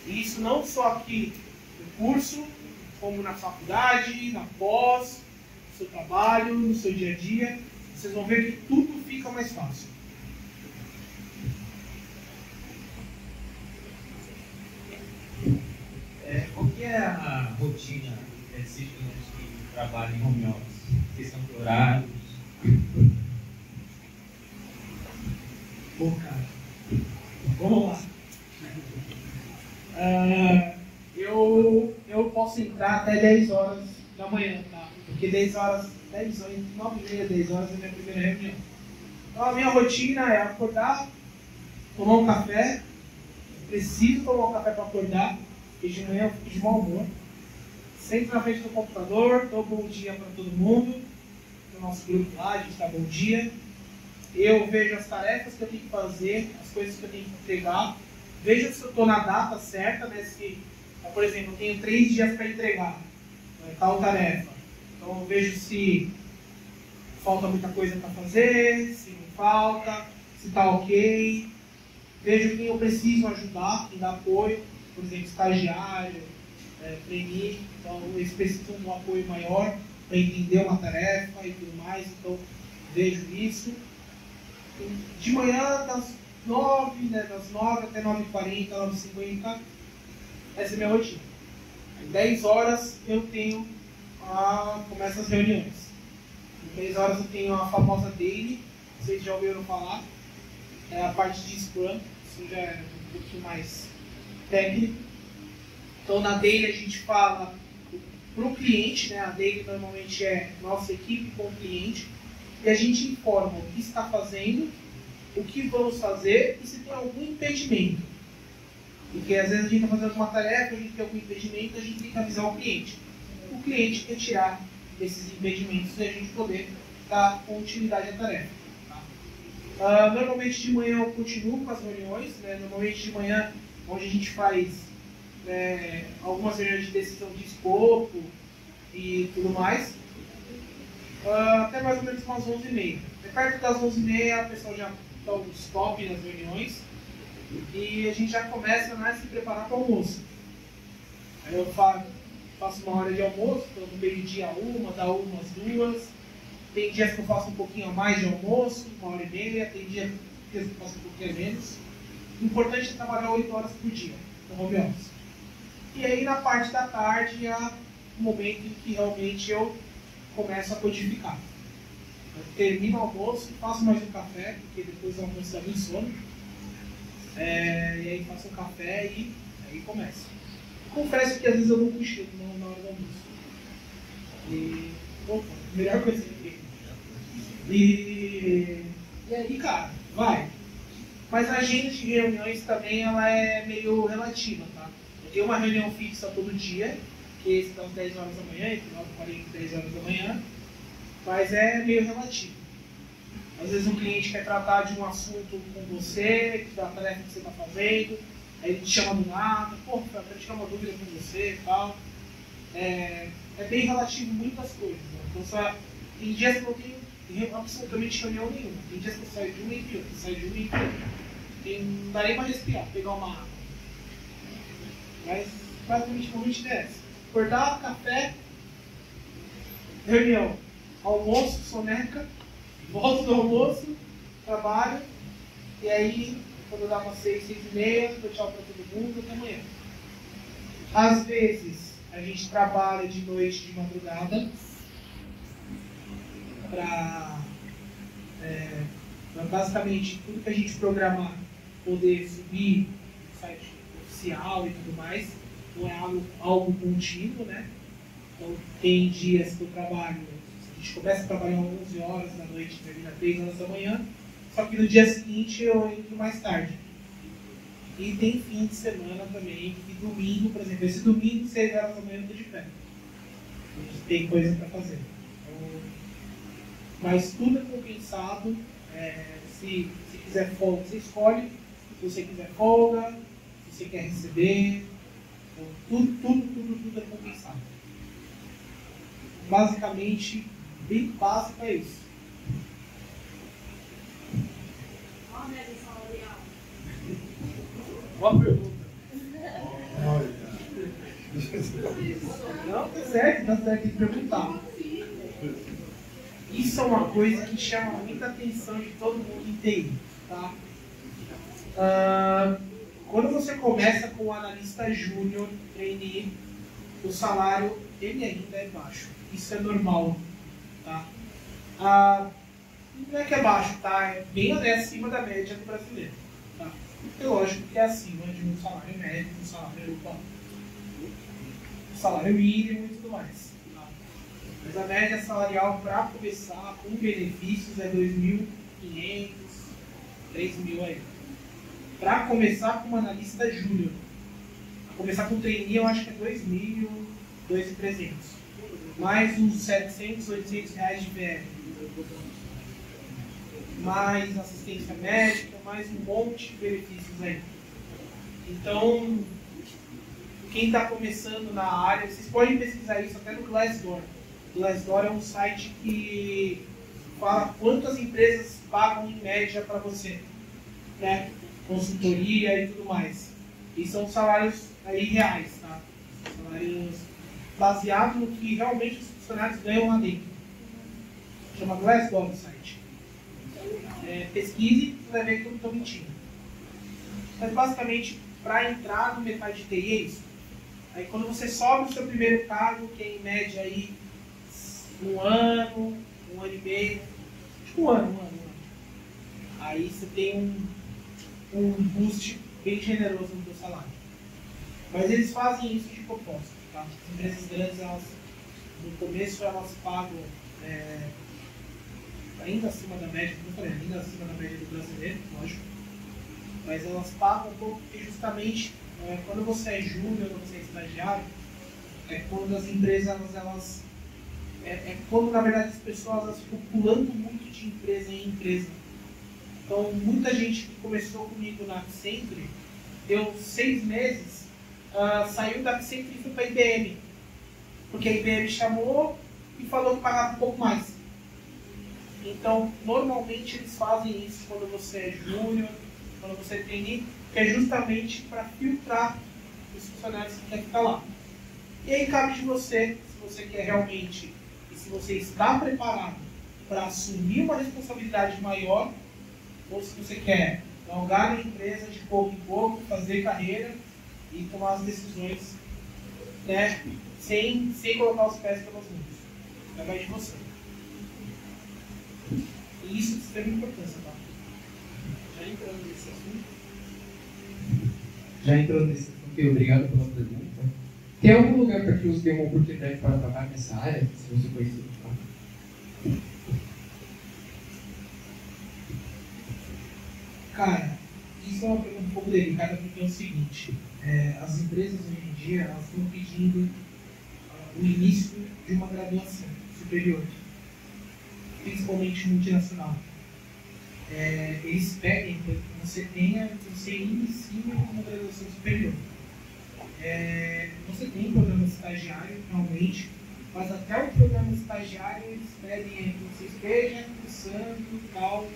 E isso não só aqui no curso, como na faculdade, na pós, no seu trabalho, no seu dia a dia. Vocês vão ver que tudo fica mais fácil. Qual que é a rotina desses estudantes que trabalham em home office? Questão de horários? Bom, cara, vamos lá. Eu posso entrar até 10 horas da manhã, tá? Porque 9 e meia, 10 horas é a minha primeira reunião. Então a minha rotina é acordar, tomar um café. Preciso tomar um café para acordar, porque de manhã eu fico de mau humor. Sento na frente do computador, dou bom dia para todo mundo. No nosso grupo lá, a gente dá bom dia. Eu vejo as tarefas que eu tenho que fazer, as coisas que eu tenho que entregar. Vejo se eu estou na data certa, né? Se, por exemplo, eu tenho 3 dias para entregar tal tarefa. Então eu vejo se falta muita coisa para fazer, se não falta, se está ok. Vejo quem eu preciso ajudar, quem dá apoio, por exemplo, estagiário, trainee. Então eles precisam de um apoio maior para entender uma tarefa e tudo mais. Então vejo isso. De manhã, das 9 até 9h40, 9h50, Essa é a minha rotina. Às 10 horas eu começo as reuniões. Às 10 horas eu tenho a famosa daily, vocês já ouviram falar. É a parte de Scrum, isso já é um pouquinho mais técnico. Então na daily a gente fala para o cliente, né? A daily normalmente é nossa equipe com o cliente, e a gente informa o que está fazendo, o que vamos fazer e se tem algum impedimento. Porque às vezes a gente está fazendo uma tarefa, a gente tem algum impedimento, a gente tem que avisar o cliente. O cliente quer tirar esses impedimentos e a gente poder dar continuidade à tarefa. Tá? Normalmente de manhã eu continuo com as reuniões, né? Normalmente de manhã, onde a gente faz algumas reuniões de decisão de escopo e tudo mais, até mais ou menos umas 11h30. Perto das 11h30 a pessoa já dá um stop nas reuniões e a gente já começa a se preparar para o almoço. Aí eu faço uma hora de almoço, então do meio-dia a 1, da 1 às 2. Tem dias que eu faço um pouquinho a mais de almoço, 1h30, tem dias que eu faço um pouquinho a menos. O importante é trabalhar 8 horas por dia no home office. E aí na parte da tarde é o momento em que realmente eu começo a codificar. Eu termino o almoço, faço mais um café, porque depois do almoço dá muito sono. E aí faço um café e aí começo. Confesso que às vezes eu não cochilo na hora do almoço. E, melhor coisa que tem. E aí, cara, vai. Mas a agenda de reuniões também ela é meio relativa, tá? Eu tenho uma reunião fixa todo dia, que é das 10 horas da manhã, entre 9h40 e 10 horas da manhã, mas é meio relativo. Às vezes um cliente quer tratar de um assunto com você, da tarefa que você está fazendo, aí ele te chama do nada, pô, eu quero tirar uma dúvida com você e tal. É bem relativo muitas coisas. Né? Então, tem dias que eu não tenho absolutamente reunião nenhuma. Tem dias que eu saio de uma e de outra, saio de uma e de outra. Não dá nem para respirar, pegar uma água. Mas, basicamente, a rotina é essa. Acordar, café, reunião, almoço, soneca, volto do almoço, trabalho, e aí, quando dá umas 6, 6h30, dou tchau para todo mundo, até amanhã. Às vezes, a gente trabalha de noite, de madrugada, para basicamente tudo que a gente programar poder subir no site oficial e tudo mais. Não é algo contínuo, né? Então tem dias que eu trabalho, a gente começa a trabalhar às 11 horas da noite, termina às 3 horas da manhã, só que no dia seguinte eu entro mais tarde. E tem fim de semana também, e domingo, por exemplo, esse domingo, 6 horas da manhã eu estou de pé. A gente tem coisa para fazer. Então, mas tudo é compensado. Se quiser folga, você escolhe. Se você quiser folga, se você quer receber. Então, tudo é compensado. Basicamente, bem básico é isso. Qual a média salarial? Boa pergunta. Não, tá certo, tem que perguntar. Isso é uma coisa que chama muita atenção de todo mundo em TI, tá? Quando você começa com o analista júnior, trainee, o salário ele ainda é baixo. Isso é normal, tá? Não é que é baixo, tá? É bem acima da média do brasileiro, tá? É lógico que é acima de um salário médio, um salário mínimo e tudo mais. Mas a média salarial para começar com benefícios é 2.500, 3.000 aí. Para começar como analista júnior. Para começar com trainee eu acho que é 2.000, 2.300. Mais uns 700, 800 reais de VR. Mais assistência médica, mais um monte de benefícios aí. Então, quem está começando na área, vocês podem pesquisar isso até no Glassdoor. Glassdoor é um site que fala quantas empresas pagam em média para você, né? Consultoria e tudo mais. E são salários aí reais, tá? Salários baseados no que realmente os funcionários ganham lá dentro. Chama Glassdoor o site. Pesquise, você vai ver que eu não estou mentindo. Mas basicamente, para entrar no mercado de TI é isso. Aí quando você sobe o seu primeiro cargo, que é em média aí 1 ano, 1 ano e meio, tipo 1 ano. Aí você tem um boost bem generoso no seu salário. Mas eles fazem isso de propósito, tá? As empresas grandes, elas, no começo, elas pagam ainda acima da média, como eu falei, ainda acima da média do brasileiro, lógico. Mas elas pagam um pouco porque justamente quando você é júnior, quando você é estagiário, é quando as empresas, quando na verdade as pessoas elas ficam pulando muito de empresa em empresa. Então muita gente que começou comigo na Accenture, deu 6 meses, saiu da Accenture e foi para a IBM. Porque a IBM chamou e falou que pagava um pouco mais. Então, normalmente eles fazem isso quando você é júnior, quando você é trainee, que é justamente para filtrar os funcionários que querem ficar lá. E aí cabe de você, se você quer realmente, e se você está preparado para assumir uma responsabilidade maior, ou se você quer galgar na empresa de pouco em pouco, fazer carreira e tomar as decisões, né, sem colocar os pés pelas mãos. Através de você. E isso é de extrema importância, tá? Já entrando nesse assunto. E obrigado pela pergunta. Tem algum lugar para que você tenha uma oportunidade para trabalhar nessa área, se você conhecer? Cara, isso é uma pergunta um pouco delicada porque é o seguinte, as empresas hoje em dia elas estão pedindo o início de uma graduação superior, principalmente multinacional. Eles pedem que você inicie uma graduação superior. Você tem um programa estagiário, realmente, mas até o programa estagiário eles pedem que você esteja cursando tal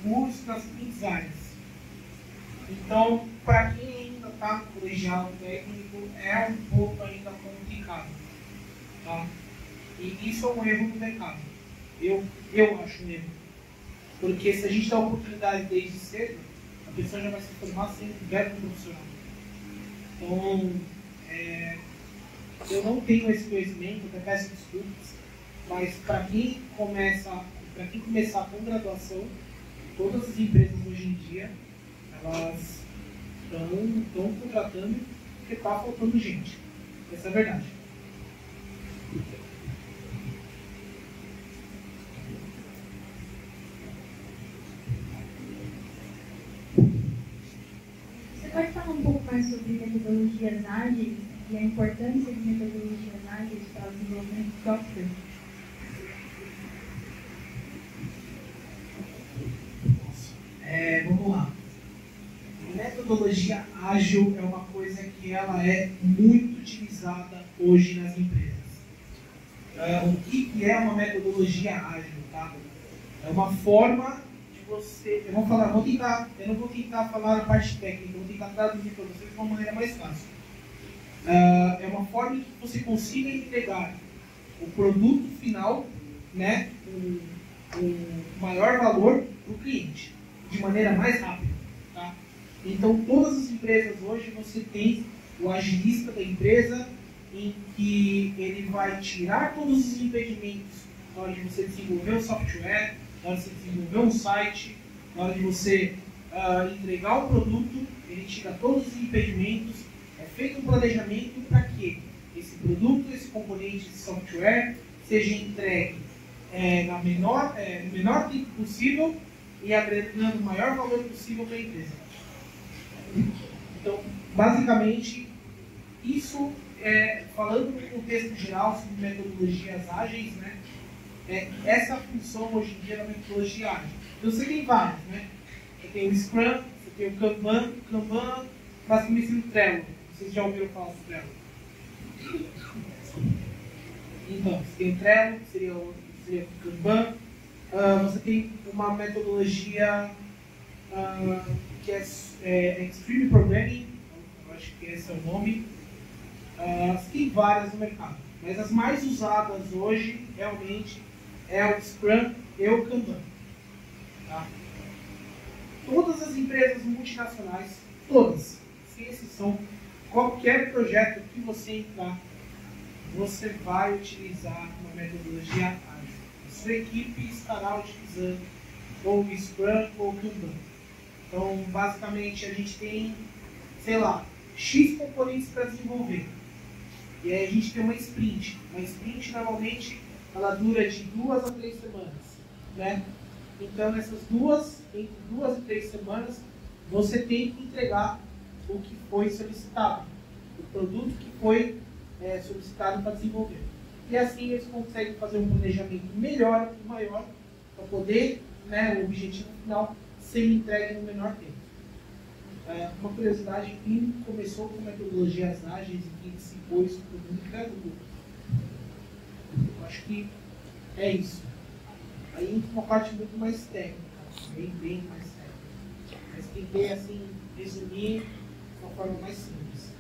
curso das seguintes áreas. Então, para quem ainda está no colegial técnico, é um pouco ainda complicado. Tá? E isso é um erro no mercado. Eu acho um erro. Porque se a gente dá oportunidade desde cedo, a pessoa já vai se formar sem verbo profissional. Então, eu não tenho esse conhecimento, até peço desculpas, mas para quem começar com graduação, todas as empresas hoje em dia, elas estão contratando porque está faltando gente. Essa é a verdade. Você pode falar um pouco mais sobre metodologias ágeis e a importância de metodologias ágeis para o desenvolvimento de software? Vamos lá. Metodologia ágil é uma coisa que ela é muito utilizada hoje nas empresas. O que é uma metodologia ágil? Tá? É uma forma de você... Eu não vou tentar falar a parte técnica, eu vou tentar traduzir para vocês de uma maneira mais fácil. É uma forma que você consiga entregar o produto final, né, com maior valor para o cliente, de maneira mais rápida. Tá? Então, todas as empresas hoje, você tem o agilista da empresa, em que ele vai tirar todos os impedimentos na hora de você desenvolver um software, na hora de você desenvolver um site, na hora de você entregar um produto, ele tira todos os impedimentos, é feito um planejamento para que esse produto, esse componente, esse software, seja entregue no menor tempo possível e agregando o maior valor possível para a empresa. Então, basicamente, isso, falando no contexto geral sobre metodologias ágeis, né, essa função hoje em dia da metodologia ágil. Então, você tem várias, né? Você tem o Scrum, você tem o Kanban, basicamente o Trello. Vocês já ouviram falar do Trello? Então, você tem o Trello, seria o Kanban. Você tem uma metodologia que é Extreme Programming, eu acho que esse é o nome. Tem várias no mercado, mas as mais usadas hoje realmente é o Scrum e o Kanban. Tá? Todas as empresas multinacionais, todas, sem exceção, qualquer projeto que você entrar, você vai utilizar uma metodologia ágil. A sua equipe estará utilizando ou o Scrum ou o Kanban. Então, basicamente, a gente tem, sei lá, X componentes para desenvolver. E aí a gente tem uma sprint. Uma sprint, normalmente, ela dura de 2 a 3 semanas. Né? Então, nessas entre 2 e 3 semanas, você tem que entregar o que foi solicitado, o produto que foi solicitado para desenvolver. E assim eles conseguem fazer um planejamento melhor e maior para poder, né, o objetivo final ser entregue no menor tempo. Uma curiosidade, quem começou com metodologias ágeis e quem se pôs para o mundo é o Google. Eu acho que é isso. Aí entra uma parte muito mais técnica, bem mais técnica. Mas tentei, assim, resumir de uma forma mais simples.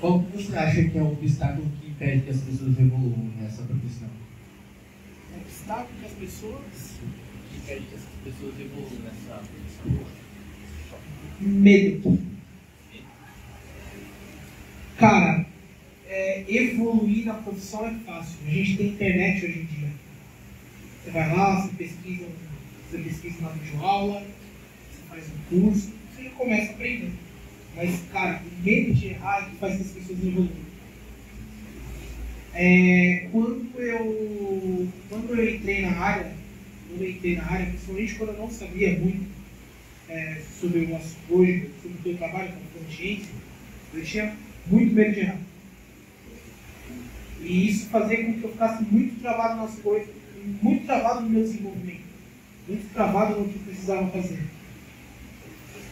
Qual que você acha que é o obstáculo que impede que as pessoas evoluam nessa profissão? O obstáculo que as pessoas... Impede que essas pessoas evoluam nessa profissão. Medo. Cara, evoluir na profissão é fácil. A gente tem internet hoje em dia. Você vai lá, você pesquisa uma videoaula, você faz um curso, você começa a aprender. Mas, cara, o medo de errar é que faz as pessoas evoluírem. Quando eu entrei na área, principalmente quando eu não sabia muito sobre o nosso hoje, sobre o que eu trabalho como consciência, eu tinha muito medo de errar. E isso fazia com que eu ficasse muito travado nas coisas, muito travado no meu desenvolvimento, muito travado no que eu precisava fazer.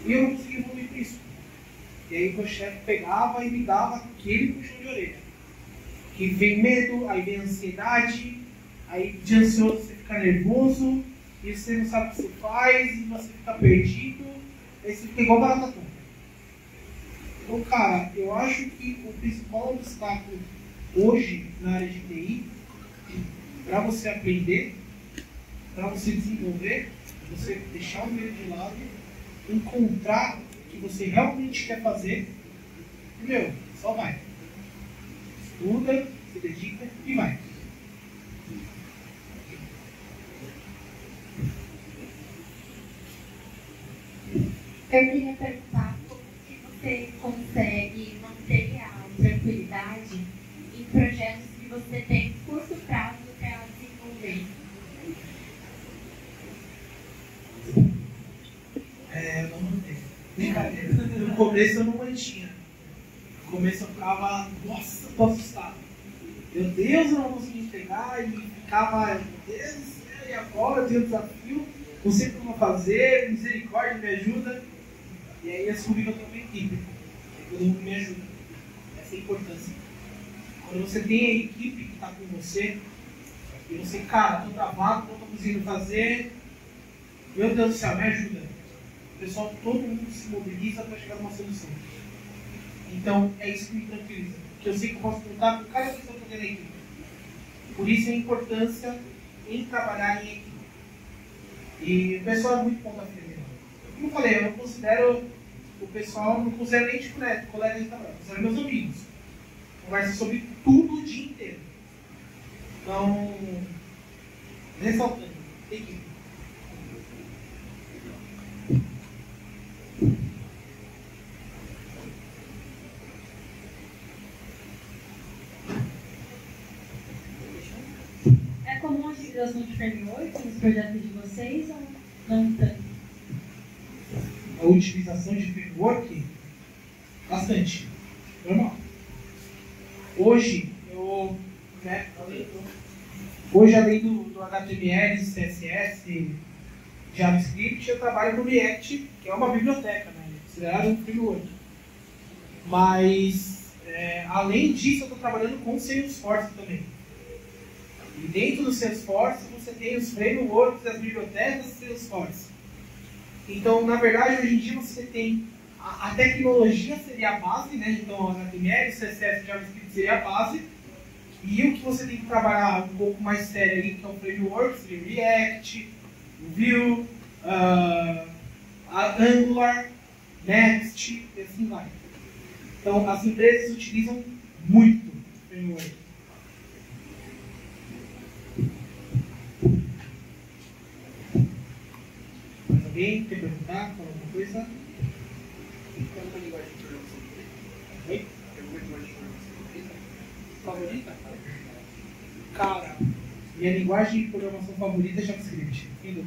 E eu não conseguia evoluir com isso. E aí o meu chefe pegava e me dava aquele puxão de orelha. Que vem medo, aí vem ansiedade, aí de ansioso você fica nervoso, e você não sabe o que você faz, e você fica perdido, aí você fica igual barata tonta. Então, cara, eu acho que o principal obstáculo hoje na área de TI, para você aprender, para você desenvolver, você deixar o medo de lado, encontrar o que você realmente quer fazer, e, só vai. Estuda, se dedica e vai. Eu queria perguntar como que você consegue manter a tranquilidade em projetos que você tem curto prazo para desenvolver. Eu não mantenho. Brincadeira. No começo eu não mantinha. No começo eu ficava, nossa, tô assustado. Meu Deus, eu não consegui entregar. E ficava, meu Deus do céu, e agora eu tenho um desafio. Não sei como fazer, misericórdia, me ajuda. E aí eu descobri que eu tenho uma equipe. Todo mundo me ajuda. Essa é a importância. Quando você tem a equipe que está com você, e você, cara, tô travado, não tô conseguindo fazer, meu Deus do céu, me ajuda. O pessoal, todo mundo se mobiliza para chegar numa solução. Então, é isso que me tranquiliza. Porque eu sei que eu posso contar com cada pessoa que está na equipe. Por isso a importância em trabalhar em equipe. E o pessoal é muito bom da firma. Como eu falei, eu não considero o pessoal, não considero nem de colega de trabalho, considero meus amigos. Conversa sobre tudo o dia inteiro. Então, ressaltando, equipe. É comum a utilização de framework nos projetos de vocês ou não tanto? A utilização de framework, bastante. Normal. Hoje, além do HTML, CSS, JavaScript, eu trabalho no React, que é uma biblioteca, né? Considerado um framework. Mas, além disso, eu estou trabalhando com Salesforce também. E dentro do Salesforce, você tem os frameworks das bibliotecas do Salesforce. Então, na verdade, hoje em dia você tem a tecnologia seria a base, né? Então, HTML, CSS, JavaScript seria a base. E o que você tem que trabalhar um pouco mais sério ali, que é o framework, seria o React, o Vue, a Angular, Next, e assim vai. Então, as empresas utilizam muito o framework. Mais alguém quer perguntar? Falar alguma coisa? Qual é a linguagem de programação favorita? Oi? Tem alguma linguagem de programação Favorita? Cara, minha linguagem de programação favorita é JavaScript. Entendeu?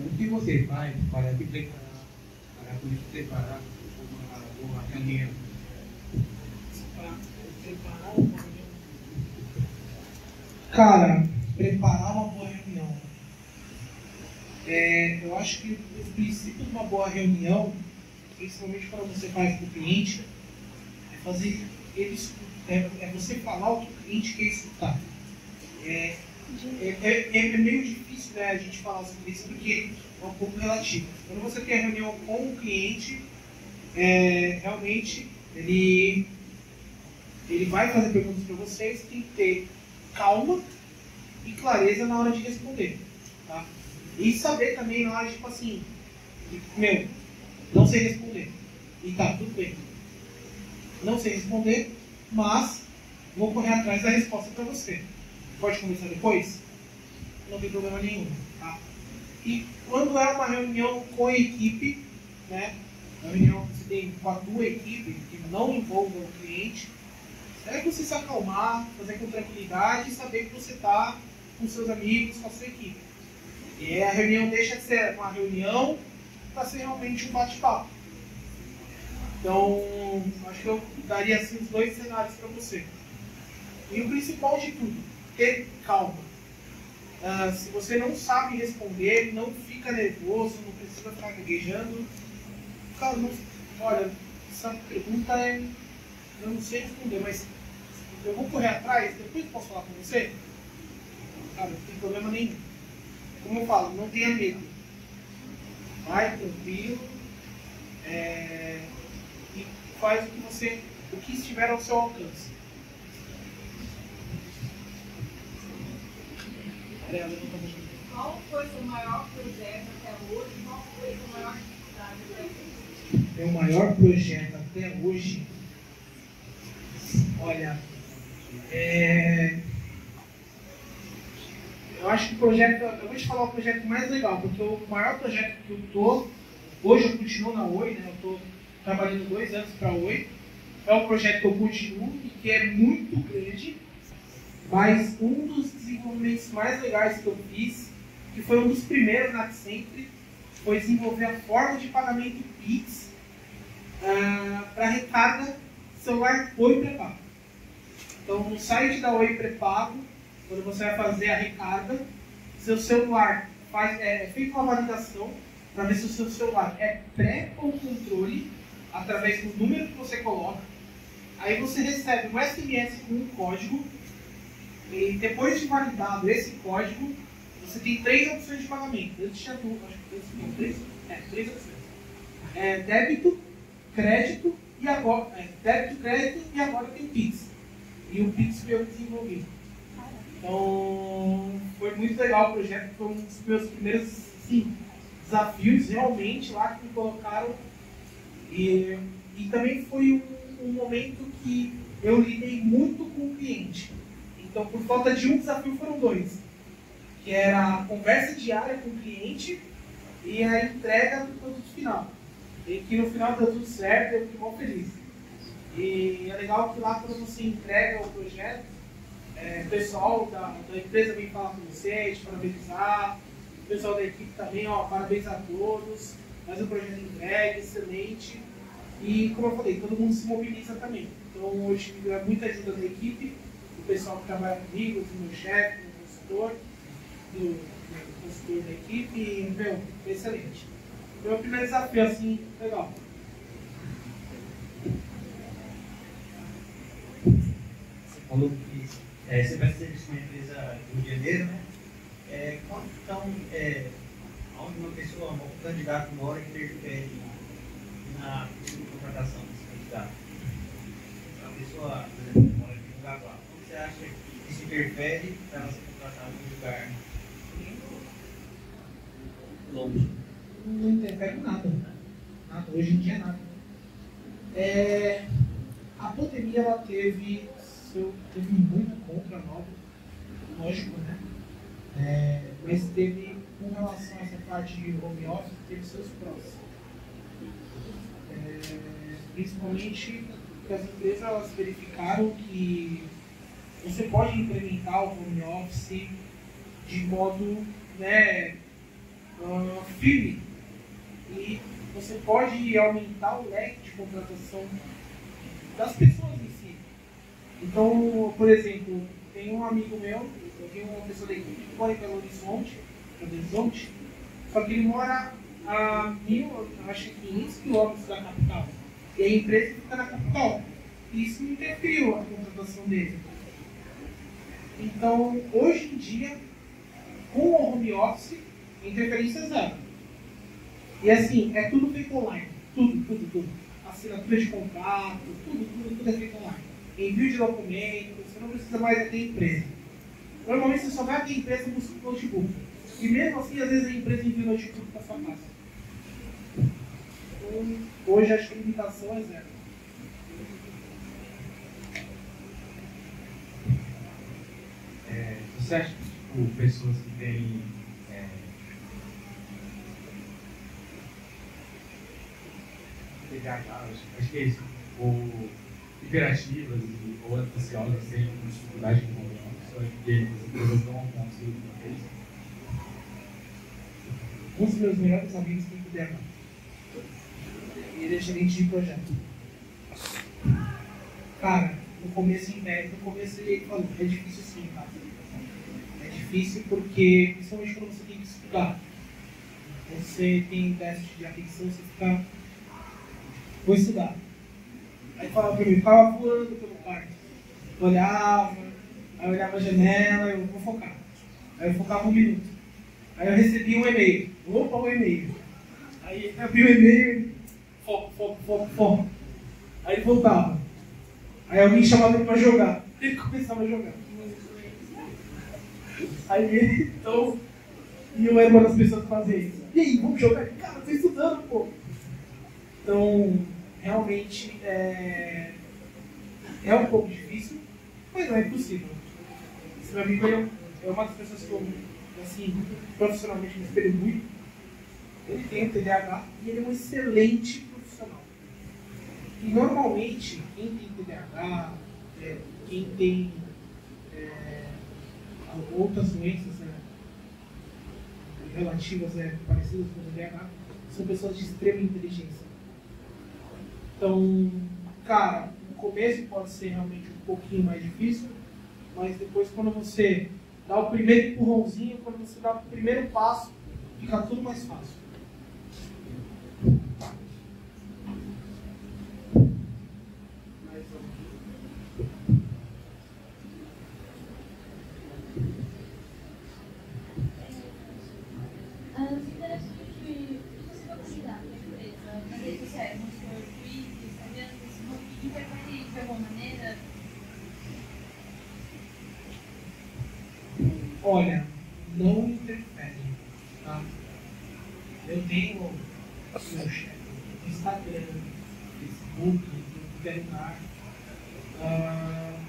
O que você faz para se preparar uma reunião? Cara, preparar uma boa reunião. Eu acho que o princípio de uma boa reunião, principalmente quando você faz com o cliente, é fazer ele é você falar o que o cliente quer escutar. É meio difícil, né, a gente falar sobre isso porque é um pouco relativo. Quando você tem a reunião com o cliente, realmente ele vai fazer perguntas para vocês, tem que ter calma e clareza na hora de responder. Tá? E saber também na hora de, tipo assim, não sei responder. E tá, tudo bem. Não sei responder, mas vou correr atrás da resposta para você. Pode conversar depois? Não tem problema nenhum. Tá? E quando é uma reunião com a equipe, né? Uma reunião que você tem com a tua equipe, que não envolva o cliente, é você se acalmar, fazer com tranquilidade e saber que você está com seus amigos, com a sua equipe. E a reunião deixa de ser uma reunião para ser realmente um bate-papo. Então, acho que eu daria assim, os dois cenários para você. E o principal de tudo, ter calma. Se você não sabe responder, não fica nervoso, não precisa ficar gaguejando. Cara, olha, essa pergunta eu não sei responder, mas eu vou correr atrás, depois posso falar com você? Cara, não tem problema nenhum. Como eu falo, não tenha medo. Vai tranquilo e faz o que estiver ao seu alcance. Qual foi o seu maior projeto até hoje? Qual foi a sua maior dificuldade até hoje? Meu maior projeto até hoje, olha, eu acho que eu vou te falar o projeto mais legal, porque o maior projeto que hoje eu continuo na Oi, né? Eu estou trabalhando 2 anos para a Oi, é um projeto que eu continuo e que é muito grande, mas um dos desenvolvimentos mais legais que eu fiz, que foi um dos primeiros na Accenture, foi desenvolver a forma de pagamento Pix para recarga celular Oi pré-pago. Então, no site da Oi pré-pago, quando você vai fazer a recarga, seu celular é feita uma validação para ver se o seu celular é pré ou controle, através do número que você coloca. Aí você recebe um SMS com um código, e depois de validado esse código, você tem 3 opções de pagamento. Antes tinha duas, acho que 3 opções. Débito, crédito e agora tem o Pix. E o Pix foi eu que desenvolvi. Então, foi muito legal o projeto, foi um dos meus primeiros desafios realmente lá que me colocaram. E também foi um momento que eu lidei muito com o cliente. Então, por falta de um desafio, foram 2. Que era a conversa diária com o cliente e a entrega do produto final. E que no final deu tudo certo, eu fiquei muito feliz. E é legal que lá quando você entrega o projeto, o pessoal da empresa vem falar com você, te parabenizar, o pessoal da equipe também, parabéns a todos, mas o projeto entregue, excelente. E como eu falei, todo mundo se mobiliza também. Então hoje me deu muita ajuda da equipe, do pessoal que trabalha comigo, do meu chefe, do consultor, do consultor da equipe, e foi excelente. Foi o primeiro desafio, assim, legal. Você falou que você vai ser uma empresa do Rio de Janeiro, né? Onde uma pessoa, um candidato mora e interfere na contratação desse candidato? A pessoa, por exemplo, mora aqui no Gaguá. Como você acha que isso interfere para ela ser contratada em um lugar longe? Não interfere em nada. Nada. Hoje em dia, nada. A pandemia, ela teve muito contra nós, lógico, né? Mas teve, com relação a essa parte de home office, teve seus prós. Principalmente porque as empresas elas verificaram que você pode implementar o home office de modo, né, firme, e você pode aumentar o leque de contratação das pessoas em si. Então, por exemplo, tem um amigo meu, eu tenho uma pessoa da equipe que mora em Belo Horizonte, só que ele mora a 500 quilômetros da capital. E a empresa fica na capital. E isso não interferiu a contratação dele. Então, hoje em dia, com o home office, interferência zero. E assim, é tudo feito online. Tudo. Assinatura de contrato, tudo é feito online. Envio de documentos, você não precisa mais ter empresa. Normalmente você só vai ter empresa no notebook. E mesmo assim, às vezes a empresa envia o notebook para sua casa. Então, hoje acho que a limitação é zero. Você acha que tipo, pessoas que têm TDAH, acho que é isso, ou hiperativas ou ansiosas têm dificuldade com o home office, ou que as empresas não conseguem fazer isso? Um dos meus melhores amigos tem TDAH. Ele é gerente de projeto. Cara, no começo ele falou, é difícil sim, cara. É difícil porque, principalmente quando você tem que estudar, você tem déficit de atenção, você fica, vou estudar. Aí falava pra mim, ficava voando pelo quarto. Eu olhava, aí eu olhava a janela, eu vou focar. Aí eu focava 1 minuto. Aí eu recebia um e-mail. Opa, um e-mail. Aí eu abri o e-mail, foco. Aí ele voltava. Aí alguém chamava ele pra jogar. Ele começava a jogar. Aí ele, então, e eu era uma das pessoas que fazia isso. E aí, vamos jogar? Cara, eu tô estudando, pô. Então, realmente é um pouco difícil, mas não é impossível. Esse meu amigo é uma das pessoas que eu, assim, profissionalmente me espelho muito. Ele tem o TDAH e ele é um excelente profissional. E normalmente, quem tem TDAH, quem tem outras doenças relativas, parecidas com o TDAH, são pessoas de extrema inteligência. Então, cara, no começo pode ser realmente um pouquinho mais difícil, mas depois quando você dá o primeiro empurrãozinho, quando você dá o primeiro passo, fica tudo mais fácil. As interações de você publicidade da empresa nas redes sociais, no Twitter, Instagram, Facebook, interfere de alguma maneira? Olha, não interfere, tá? Eu tenho meu chefe no Instagram, Facebook, em qualquer lugar.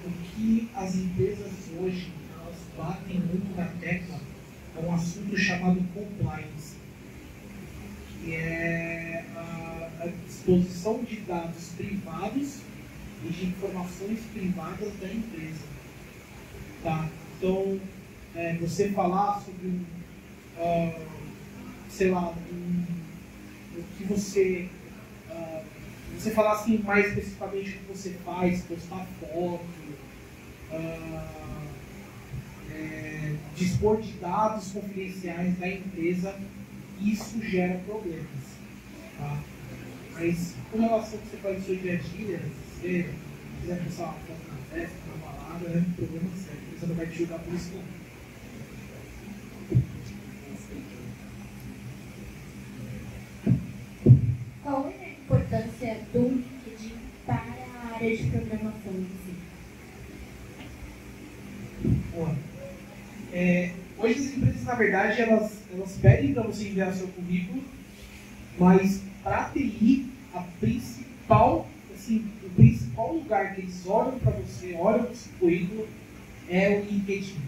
O que as empresas hoje elas batem muito na tecla é um assunto chamado compliance, que é a disposição de dados privados e de informações privadas da empresa. Tá? Então, você falar sobre sei lá, o que você falar assim mais especificamente o que você faz, postar foto, dispor de dados confidenciais da empresa, isso gera problemas. Tá? Mas com relação ao que você faz no seu dia a dia, se você quiser postar uma foto na festa, na balada, é um problema sério. A empresa não vai te julgar por isso não. Qual é a importância do LinkedIn para a área de programação em si? Hoje as empresas, na verdade, elas pedem para você enviar seu currículo, mas para a TI, o principal lugar que eles olham para você, olham para o seu currículo, é o LinkedIn.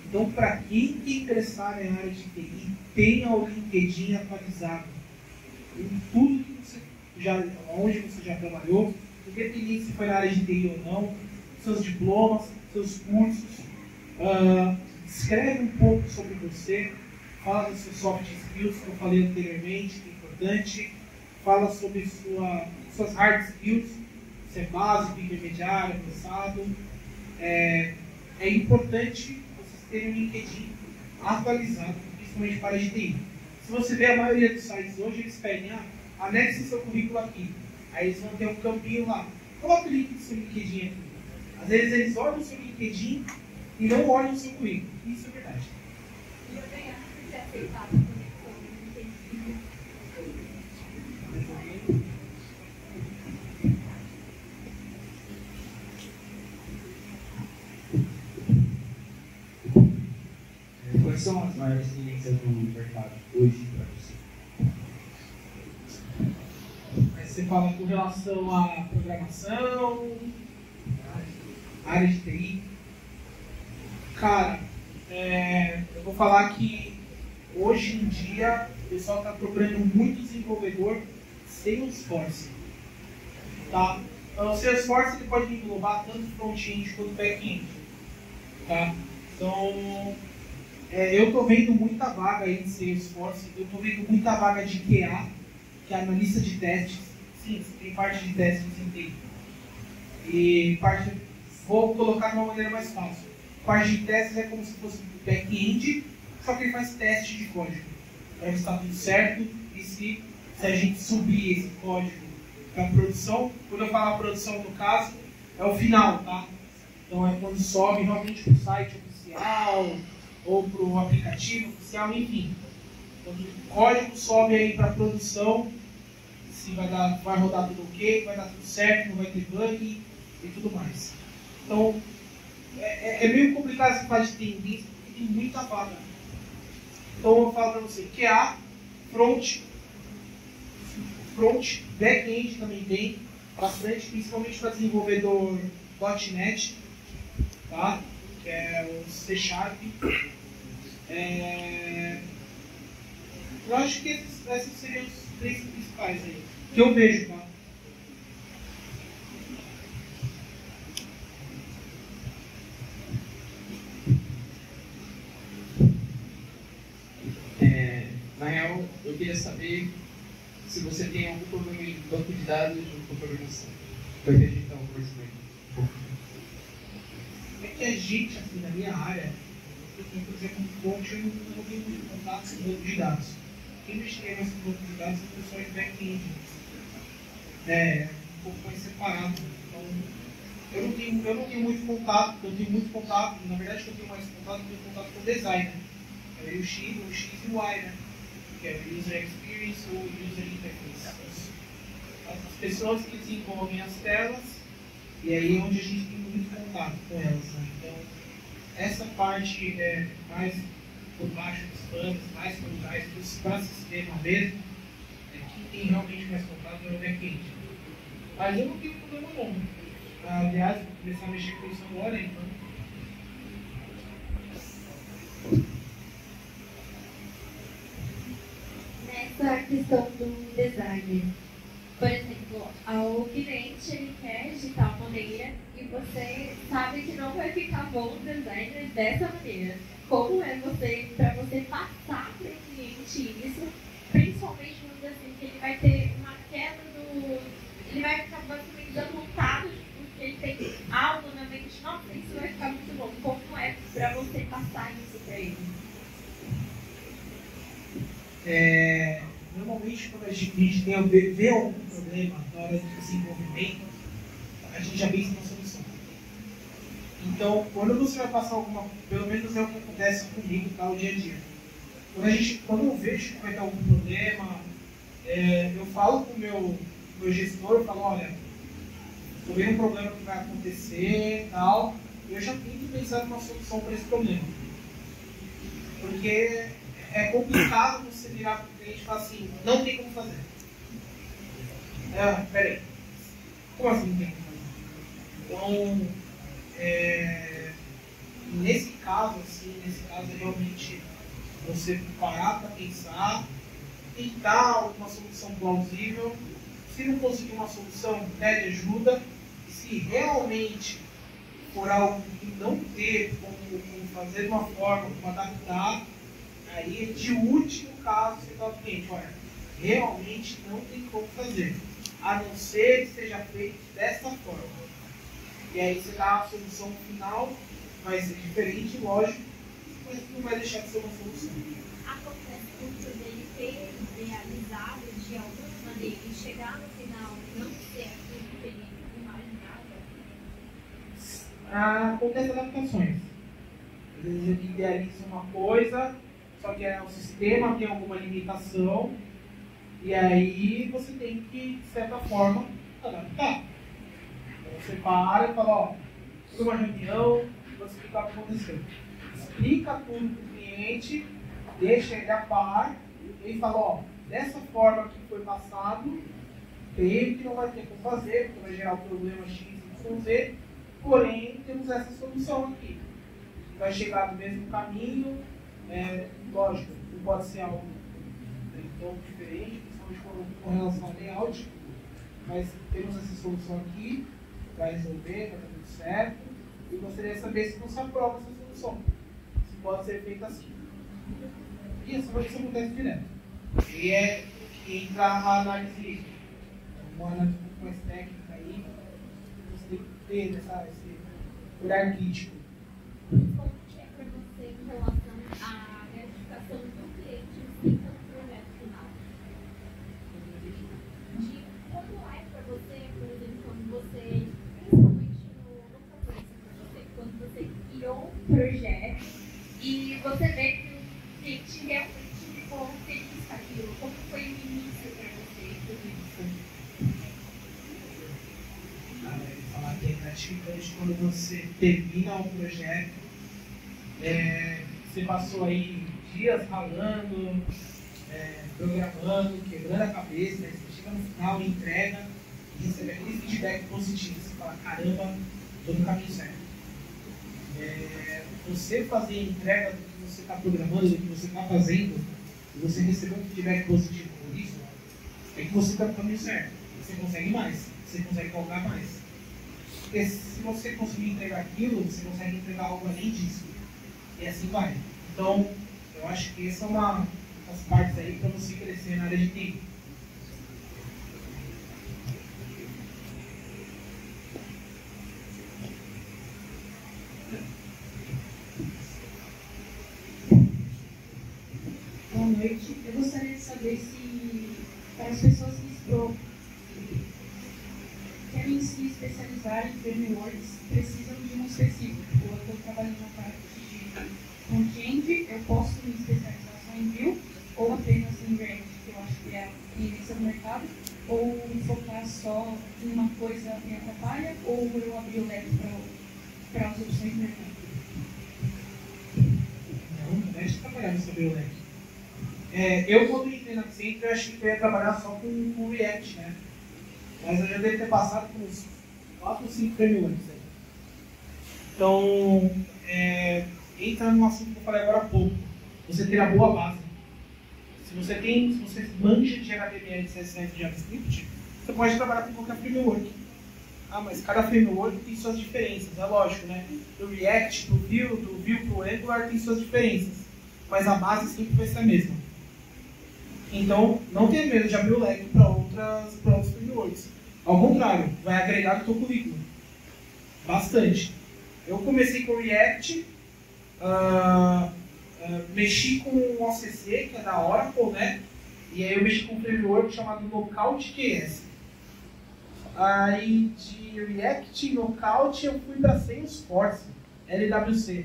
Então, para quem quer ingressar na área de TI, tenha o LinkedIn atualizado. Em tudo que onde você já trabalhou, independente se foi na área de TI ou não, seus diplomas, seus cursos, escreve um pouco sobre você, fala dos seus soft skills, que eu falei anteriormente, que é importante, fala sobre suas hard skills, se é básico, intermediário, avançado. É importante vocês terem um LinkedIn atualizado, principalmente para a área de TI. Se você vê a maioria dos sites hoje, eles pedem, anexe seu currículo aqui. Aí eles vão ter um campinho lá. Coloca o link do seu LinkedIn aqui. Às vezes eles olham o seu LinkedIn e não olham o seu currículo. Isso é verdade. E eu nem acho que é aceitável conexão no LinkedIn. Quais são as maiores tendências no mercado hoje para você? Aí você fala com relação à programação, área de TI. Cara, eu vou falar que hoje em dia o pessoal está procurando muito desenvolvedor Salesforce. Tá? Então, o Salesforce ele pode englobar tanto front-end quanto back-end. Tá? Então, eu estou vendo muita vaga aí de Salesforce, eu estou vendo muita vaga de QA, que é analista de testes. Sim, tem parte de testes em TI. E vou colocar de uma maneira mais fácil. Parte de testes é como se fosse back-end, só que ele faz teste de código. Para ver se está tudo certo e se a gente subir esse código para a produção. Quando eu falar produção, no caso, é o final, tá? Então é quando sobe realmente para o site oficial ou para o aplicativo oficial, enfim. Quando o código sobe aí para a produção, se vai rodar tudo ok, vai dar tudo certo, não vai ter bug e tudo mais. Então, é meio complicado essa parte de tendência, porque tem muita vaga. Então, eu falo para você, QA, front, back-end também tem, bastante, principalmente para desenvolvedor .NET, tá? Que é o C#. Eu acho que esses seriam os 3 principais aí, que eu vejo, tá? Na real, eu queria saber se você tem algum problema de banco de dados junto com a programação. Para que a gente dá um conhecimento. É que a gente, assim, na minha área, por exemplo, no front, eu não tenho muito contato com banco de dados. Quem mexer mais com banco de dados é o pessoal de back-end. Um pouco mais separado. Então, eu não tenho muito contato, na verdade, eu tenho mais contato com o designer. É o X e o Y, né? Que é o User Experience ou User Interface. As pessoas que desenvolvem as telas, e aí é onde a gente tem muito contato com elas. Né? Então, essa parte é mais por baixo dos panos, mais por trás para sistema mesmo, quem tem realmente mais contato é o back-end. Mas eu não tenho problema não. Aliás, vou começar a mexer com isso agora, então. Nessa questão do design, por exemplo, o cliente ele quer de tal maneira e você sabe que não vai ficar bom o design dessa maneira. Como é para você passar para o cliente isso, principalmente vamos dizer assim, que ele vai ter uma quebra ele vai ficar basicamente desapontado porque ele tem algo na mente, nossa, isso vai ficar muito bom. Como é para você passar isso para ele? Normalmente, quando a gente vê algum problema na hora de desenvolvimento, a gente já pensa na solução. Então, quando você vai passar pelo menos é o que acontece comigo, tá, o dia a dia. Quando eu vejo que vai ter algum problema, eu falo com o meu gestor, eu falo, olha, estou vendo um problema que vai acontecer e tal, eu já tento pensar numa solução para esse problema. Porque é complicado você virar para o cliente e falar assim, não tem como fazer. Peraí. Como assim não tem como fazer? Então, nesse caso é realmente você parar para pensar, tentar uma solução plausível. Se não conseguir uma solução, pede ajuda. E se realmente for algo que não ter como fazer de uma forma, como adaptar, aí de último caso você fala ao cliente, olha, realmente não tem como fazer, a não ser que seja feito dessa forma. E aí você dá a solução final, vai ser diferente, lógico, mas não vai deixar de ser uma solução. Acontece muito dele ter idealizado de alguma maneira e chegar no final e não ser aquilo que ele imaginava? Acontece adaptações. Às vezes ele idealiza uma coisa, só que o sistema tem alguma limitação, e aí você tem que, de certa forma, adaptar. Então você para e fala, ó, foi uma reunião, vou explicar o que aconteceu. Explica tudo para o cliente, deixa ele a par, e fala, ó, dessa forma que foi passado, creio que não vai ter como fazer, porque vai gerar o problema X, Y, Z, porém temos essa solução aqui. Vai chegar no mesmo caminho, lógico, não pode ser algo tão diferente, principalmente com relação ao layout, mas temos essa solução aqui, vai resolver, vai dar tudo certo, e gostaria de saber se você aprova essa solução, se pode ser feita assim. E essa coisa acontece direto. E é que entra a análise de risco. Uma análise um pouco mais técnica aí, você tem que ter esse olhar crítico. Como que é para você em relação à gratificação do cliente em seu projeto final? Como é para você, por exemplo, quando você, principalmente no começo para você, quando você criou um projeto e você vê que o cliente realmente ficou feliz com aquilo? Como foi o início para você tudo isso? Falar que é gratificante quando você termina um projeto, você passou aí dias ralando, programando, quebrando a cabeça, aí você chega no final, entrega e recebe aquele feedback positivo. Você fala, caramba, estou no caminho certo. Você fazer a entrega do que você está programando, do que você está fazendo, e você receber um feedback positivo por isso, é que você está no caminho certo. Você consegue mais, você consegue colocar mais. Porque se você conseguir entregar aquilo, você consegue entregar algo além disso. E assim vai. Então, eu acho que essa é uma das partes aí para você crescer na área de TI. Boa noite. Eu gostaria de saber se, para as pessoas que querem se especializar em frameworks, precisam de um específico. Eu estou trabalhando na parte de front-end, eu posso me especializar só em Vue, ou apenas em React, que eu acho que é a tendência do mercado, ou me focar só em uma coisa me atrapalha, ou eu abrir o leque para as opções do mercado. Não deixa de trabalhar no seu leque. Eu, quando entrei na Accenture, eu achei que eu ia trabalhar só com React, né? Mas eu já devo ter passado por uns 4 ou 5 frameworks aí. Então, entra no assunto que eu falei agora há pouco. Você ter a boa base. Se você manja de HTML, CSS e JavaScript, você pode trabalhar com qualquer framework. Mas cada framework tem suas diferenças, é lógico, né? Do React, do Vue pro Angular tem suas diferenças. Mas a base sempre vai ser a mesma. Então, não tenha medo de abrir o leque para outros frameworks. Ao contrário, vai agregar no seu currículo. Bastante. Eu comecei com React, mexi com o OCC, que é da Oracle, né? E aí eu mexi com um framework chamado Knockout.js. Aí de React e Knockout eu fui para Salesforce, LWC,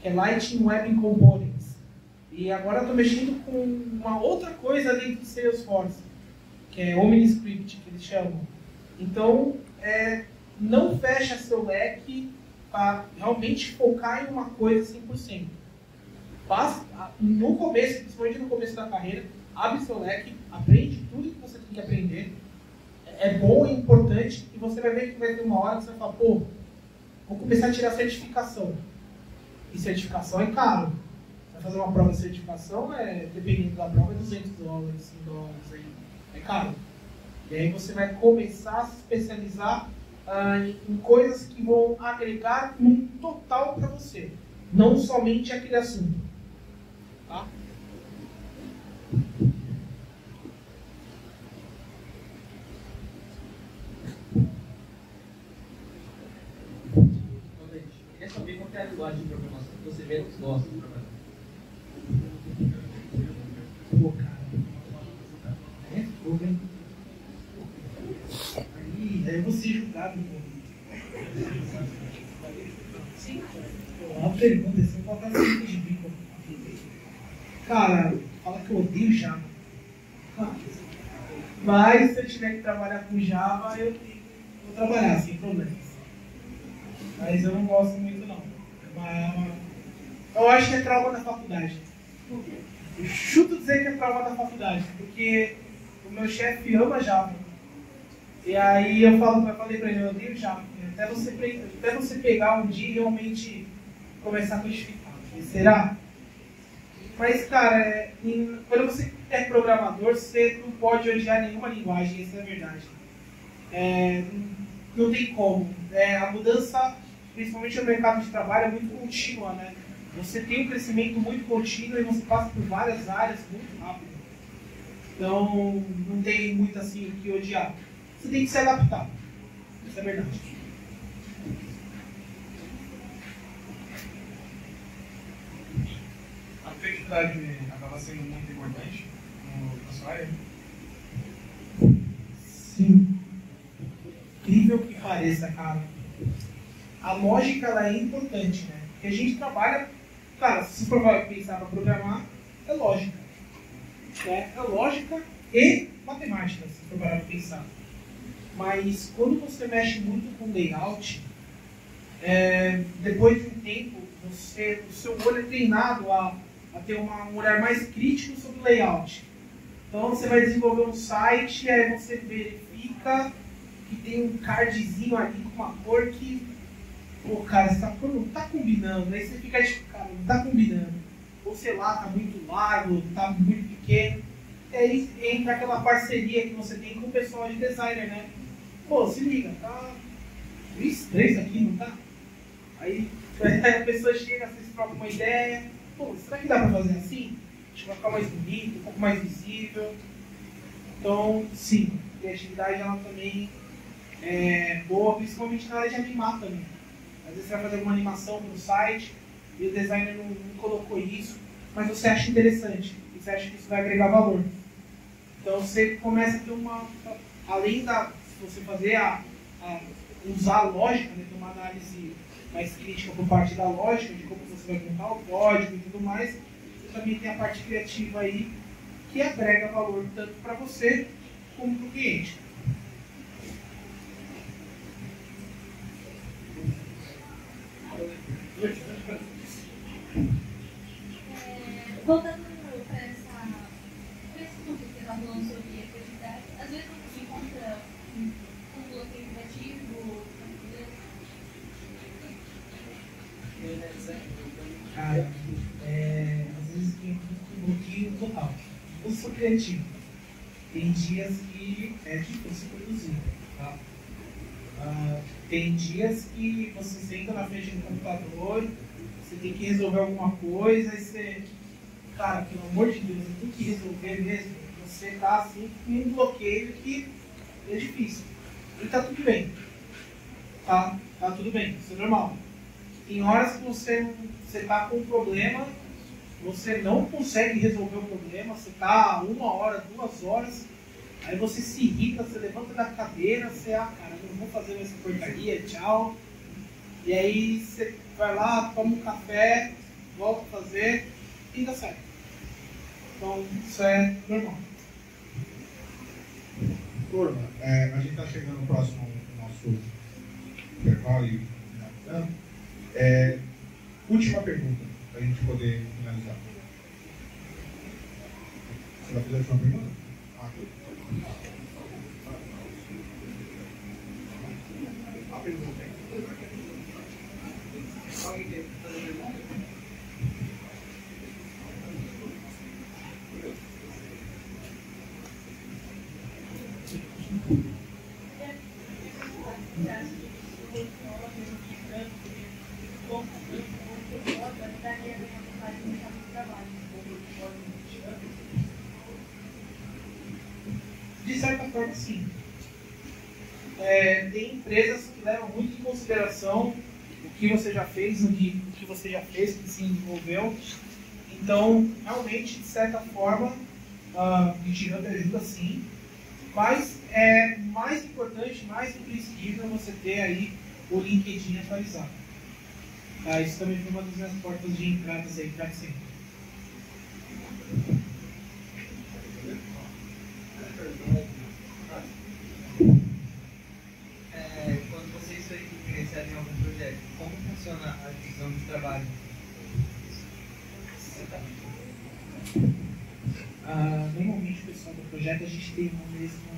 que é Lightning Web Components. E agora eu estou mexendo com uma outra coisa dentro do Salesforce, que é OmniScript, que eles chamam. Então, não fecha seu leque para realmente focar em uma coisa 100%. no começo, principalmente no começo da carreira, abre seu leque, aprende tudo que você tem que aprender. É bom e importante, e você vai ver que vai ter uma hora que você vai falar, pô, vou começar a tirar certificação. E certificação é caro. Vai fazer uma prova de certificação, dependendo da prova, é $200, $100, aí. É caro. E aí você vai começar a se especializar em coisas que vão agregar um total para você. Não somente aquele assunto. Tá? Queria saber qual é a linguagem de programação que você menos gosta de trabalhar. Pô, cara. Fogo, hein? Aí eu vou ser julgado, sim. Uma pergunta, você vai colocar assim de bico. Cara, fala que eu odeio Java. Mas se eu tiver que trabalhar com Java, eu vou trabalhar sem problemas. Mas eu não gosto muito não. Eu acho que é trauma da faculdade. Eu chuto dizer que é trauma da faculdade, porque o meu chefe ama Java. E aí eu falei pra ele, eu odeio Java. Até você pegar um dia e realmente começar a codificar. E será? Mas, cara, quando você é programador, você não pode odiar nenhuma linguagem, essa é a verdade. Não tem como. A mudança, principalmente no mercado de trabalho, é muito contínua, né? Você tem um crescimento muito contínuo e você passa por várias áreas muito rápido. Então, não tem muito assim o que odiar. Você tem que se adaptar. Isso é verdade. A criatividade acaba sendo muito importante na sua área? Sim. Incrível que pareça, cara. A lógica ela é importante, né? Porque a gente trabalha... Cara, se for pensar para programar, é lógica. É lógica e matemática, se for para pensar. Mas quando você mexe muito com layout, depois de um tempo, o seu olho é treinado a ter um olhar mais crítico sobre o layout. Então você vai desenvolver um site, aí você verifica que tem um cardzinho ali com uma cor que, pô, cara, não tá combinando. Aí você fica tipo, cara, não tá combinando. Ou sei lá, tá muito largo, tá muito pequeno. E aí entra aquela parceria que você tem com o pessoal de designer, né? Pô, se liga, tá meio estranho isso aqui, não tá? Aí a pessoa chega, vocês trocam uma ideia. Pô, será que dá pra fazer assim? Acho que vai ficar mais bonito, um pouco mais visível. Então, sim, a criatividade ela também é boa, principalmente na área de animar também. Às vezes você vai fazer alguma animação no site e o designer não colocou isso, mas você acha interessante e você acha que isso vai agregar valor. Então você começa a ter além da você fazer usar a lógica, né, ter uma análise mais crítica por parte da lógica, de como você vai montar o código e tudo mais, você também tem a parte criativa aí que agrega valor tanto para você como para o cliente. Voltando para esse ponto que você está falando sobre a criatividade, às vezes você encontra um bloqueio criativo. Cara, às vezes tem um bloqueio total. Eu sou criativo. Tem dias que é difícil produzir. Tá? Tem dias que você senta na frente do computador, você tem que resolver alguma coisa, e você, cara, pelo amor de Deus, tem que resolver mesmo. Você tá assim com um bloqueio que é difícil. E tá tudo bem. Tá tudo bem, isso é normal. Tem horas que você tá com um problema, você não consegue resolver o problema, você tá 1 hora, 2 horas, aí você se irrita, você levanta da cadeira, você, cara, não vou fazer essa porcaria, tchau. E aí você vai lá, toma um café, volta a fazer e dá certo. Então, isso é normal. Turma, a gente está chegando próximo ao nosso intervalo e última pergunta, para a gente poder finalizar. Você vai fazer a última pergunta? A pergunta aí. Alguém quer fazer pergunta? De certa forma, sim. Tem empresas que levam muito em consideração o que você já fez, o que você já fez, que se desenvolveu. Então, realmente, de certa forma, a GitHub ajuda sim. Mas é mais importante, mais imprescindível você ter aí o LinkedIn atualizado. Isso também foi uma das minhas portas de entradas aí para sempre. Quando vocês iniciarem algum projeto, como funciona a divisão de trabalho? Normalmente o pessoal do projeto a gente tem o mesmo.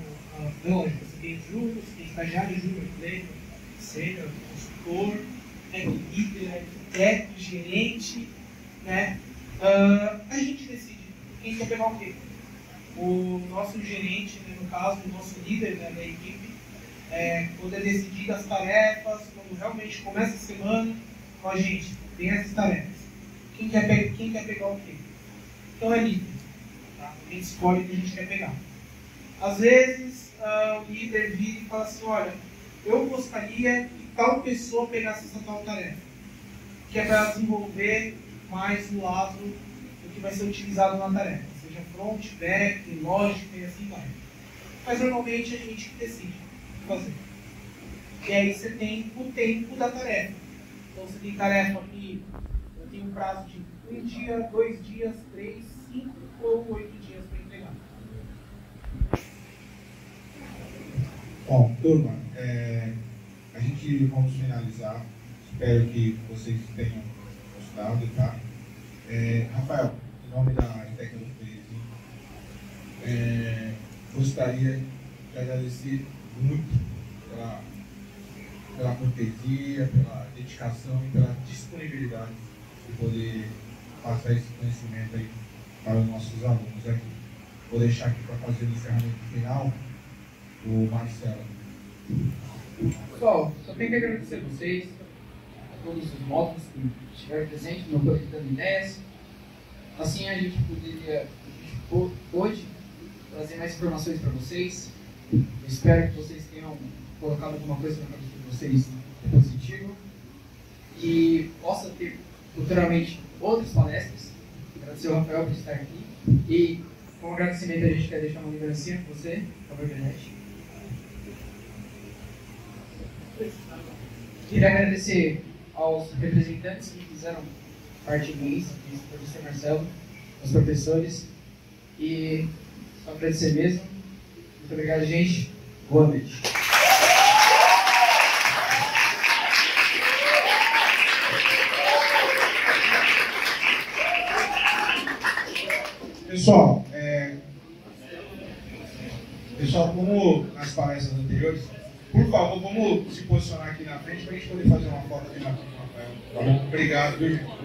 Lógico, você tem júnior, você tem estagiário, júnior, pleno, sênior, consultor, líder, arquiteto, gerente, né? A gente decide quem quer pegar o quê. O nosso gerente, né, no caso, o nosso líder, né, da equipe, poder decidir as tarefas, quando realmente começa a semana, com a gente, tem essas tarefas. Quem quer pegar o quê? Então é livre. Tá? A gente escolhe o que a gente quer pegar. Às vezes, o líder vira e fala assim, olha, eu gostaria que tal pessoa pegasse essa tal tarefa, que é para desenvolver mais o lado do que vai ser utilizado na tarefa, seja front, back, lógica e assim vai. Mas normalmente a gente decide fazer. E aí você tem o tempo da tarefa. Então você tem tarefa que eu tenho um prazo de 1 dia, 2 dias, 3, 5 ou 8 dias para entregar. Bom, turma, a gente vamos finalizar. Espero que vocês tenham gostado, tá? Rafael, em nome da Tecno 13, gostaria de agradecer muito pela cortesia, pela dedicação e pela disponibilidade de poder passar esse conhecimento aí para os nossos alunos aqui. Vou deixar aqui para fazer o encerramento final o Marcelo. Pessoal, só tenho que agradecer a vocês, a todos os módulos que estiveram presentes no Conectando Ideias. Assim a gente pôde trazer mais informações para vocês. Eu espero que vocês tenham colocado alguma coisa na cabeça de vocês positivo e possa ter futuramente outras palestras. Agradecer ao Rafael por estar aqui e com agradecimento a gente quer deixar uma lembrancinha com você, por favor, Janete. Queria agradecer aos representantes que fizeram parte disso, o professor Marcelo, aos professores e só agradecer mesmo. Muito obrigado, gente. Boa noite. Pessoal, como nas palestras anteriores, por favor, vamos se posicionar aqui na frente para a gente poder fazer uma foto aqui na frente, Rafael. Tá bom? Obrigado, viu, gente?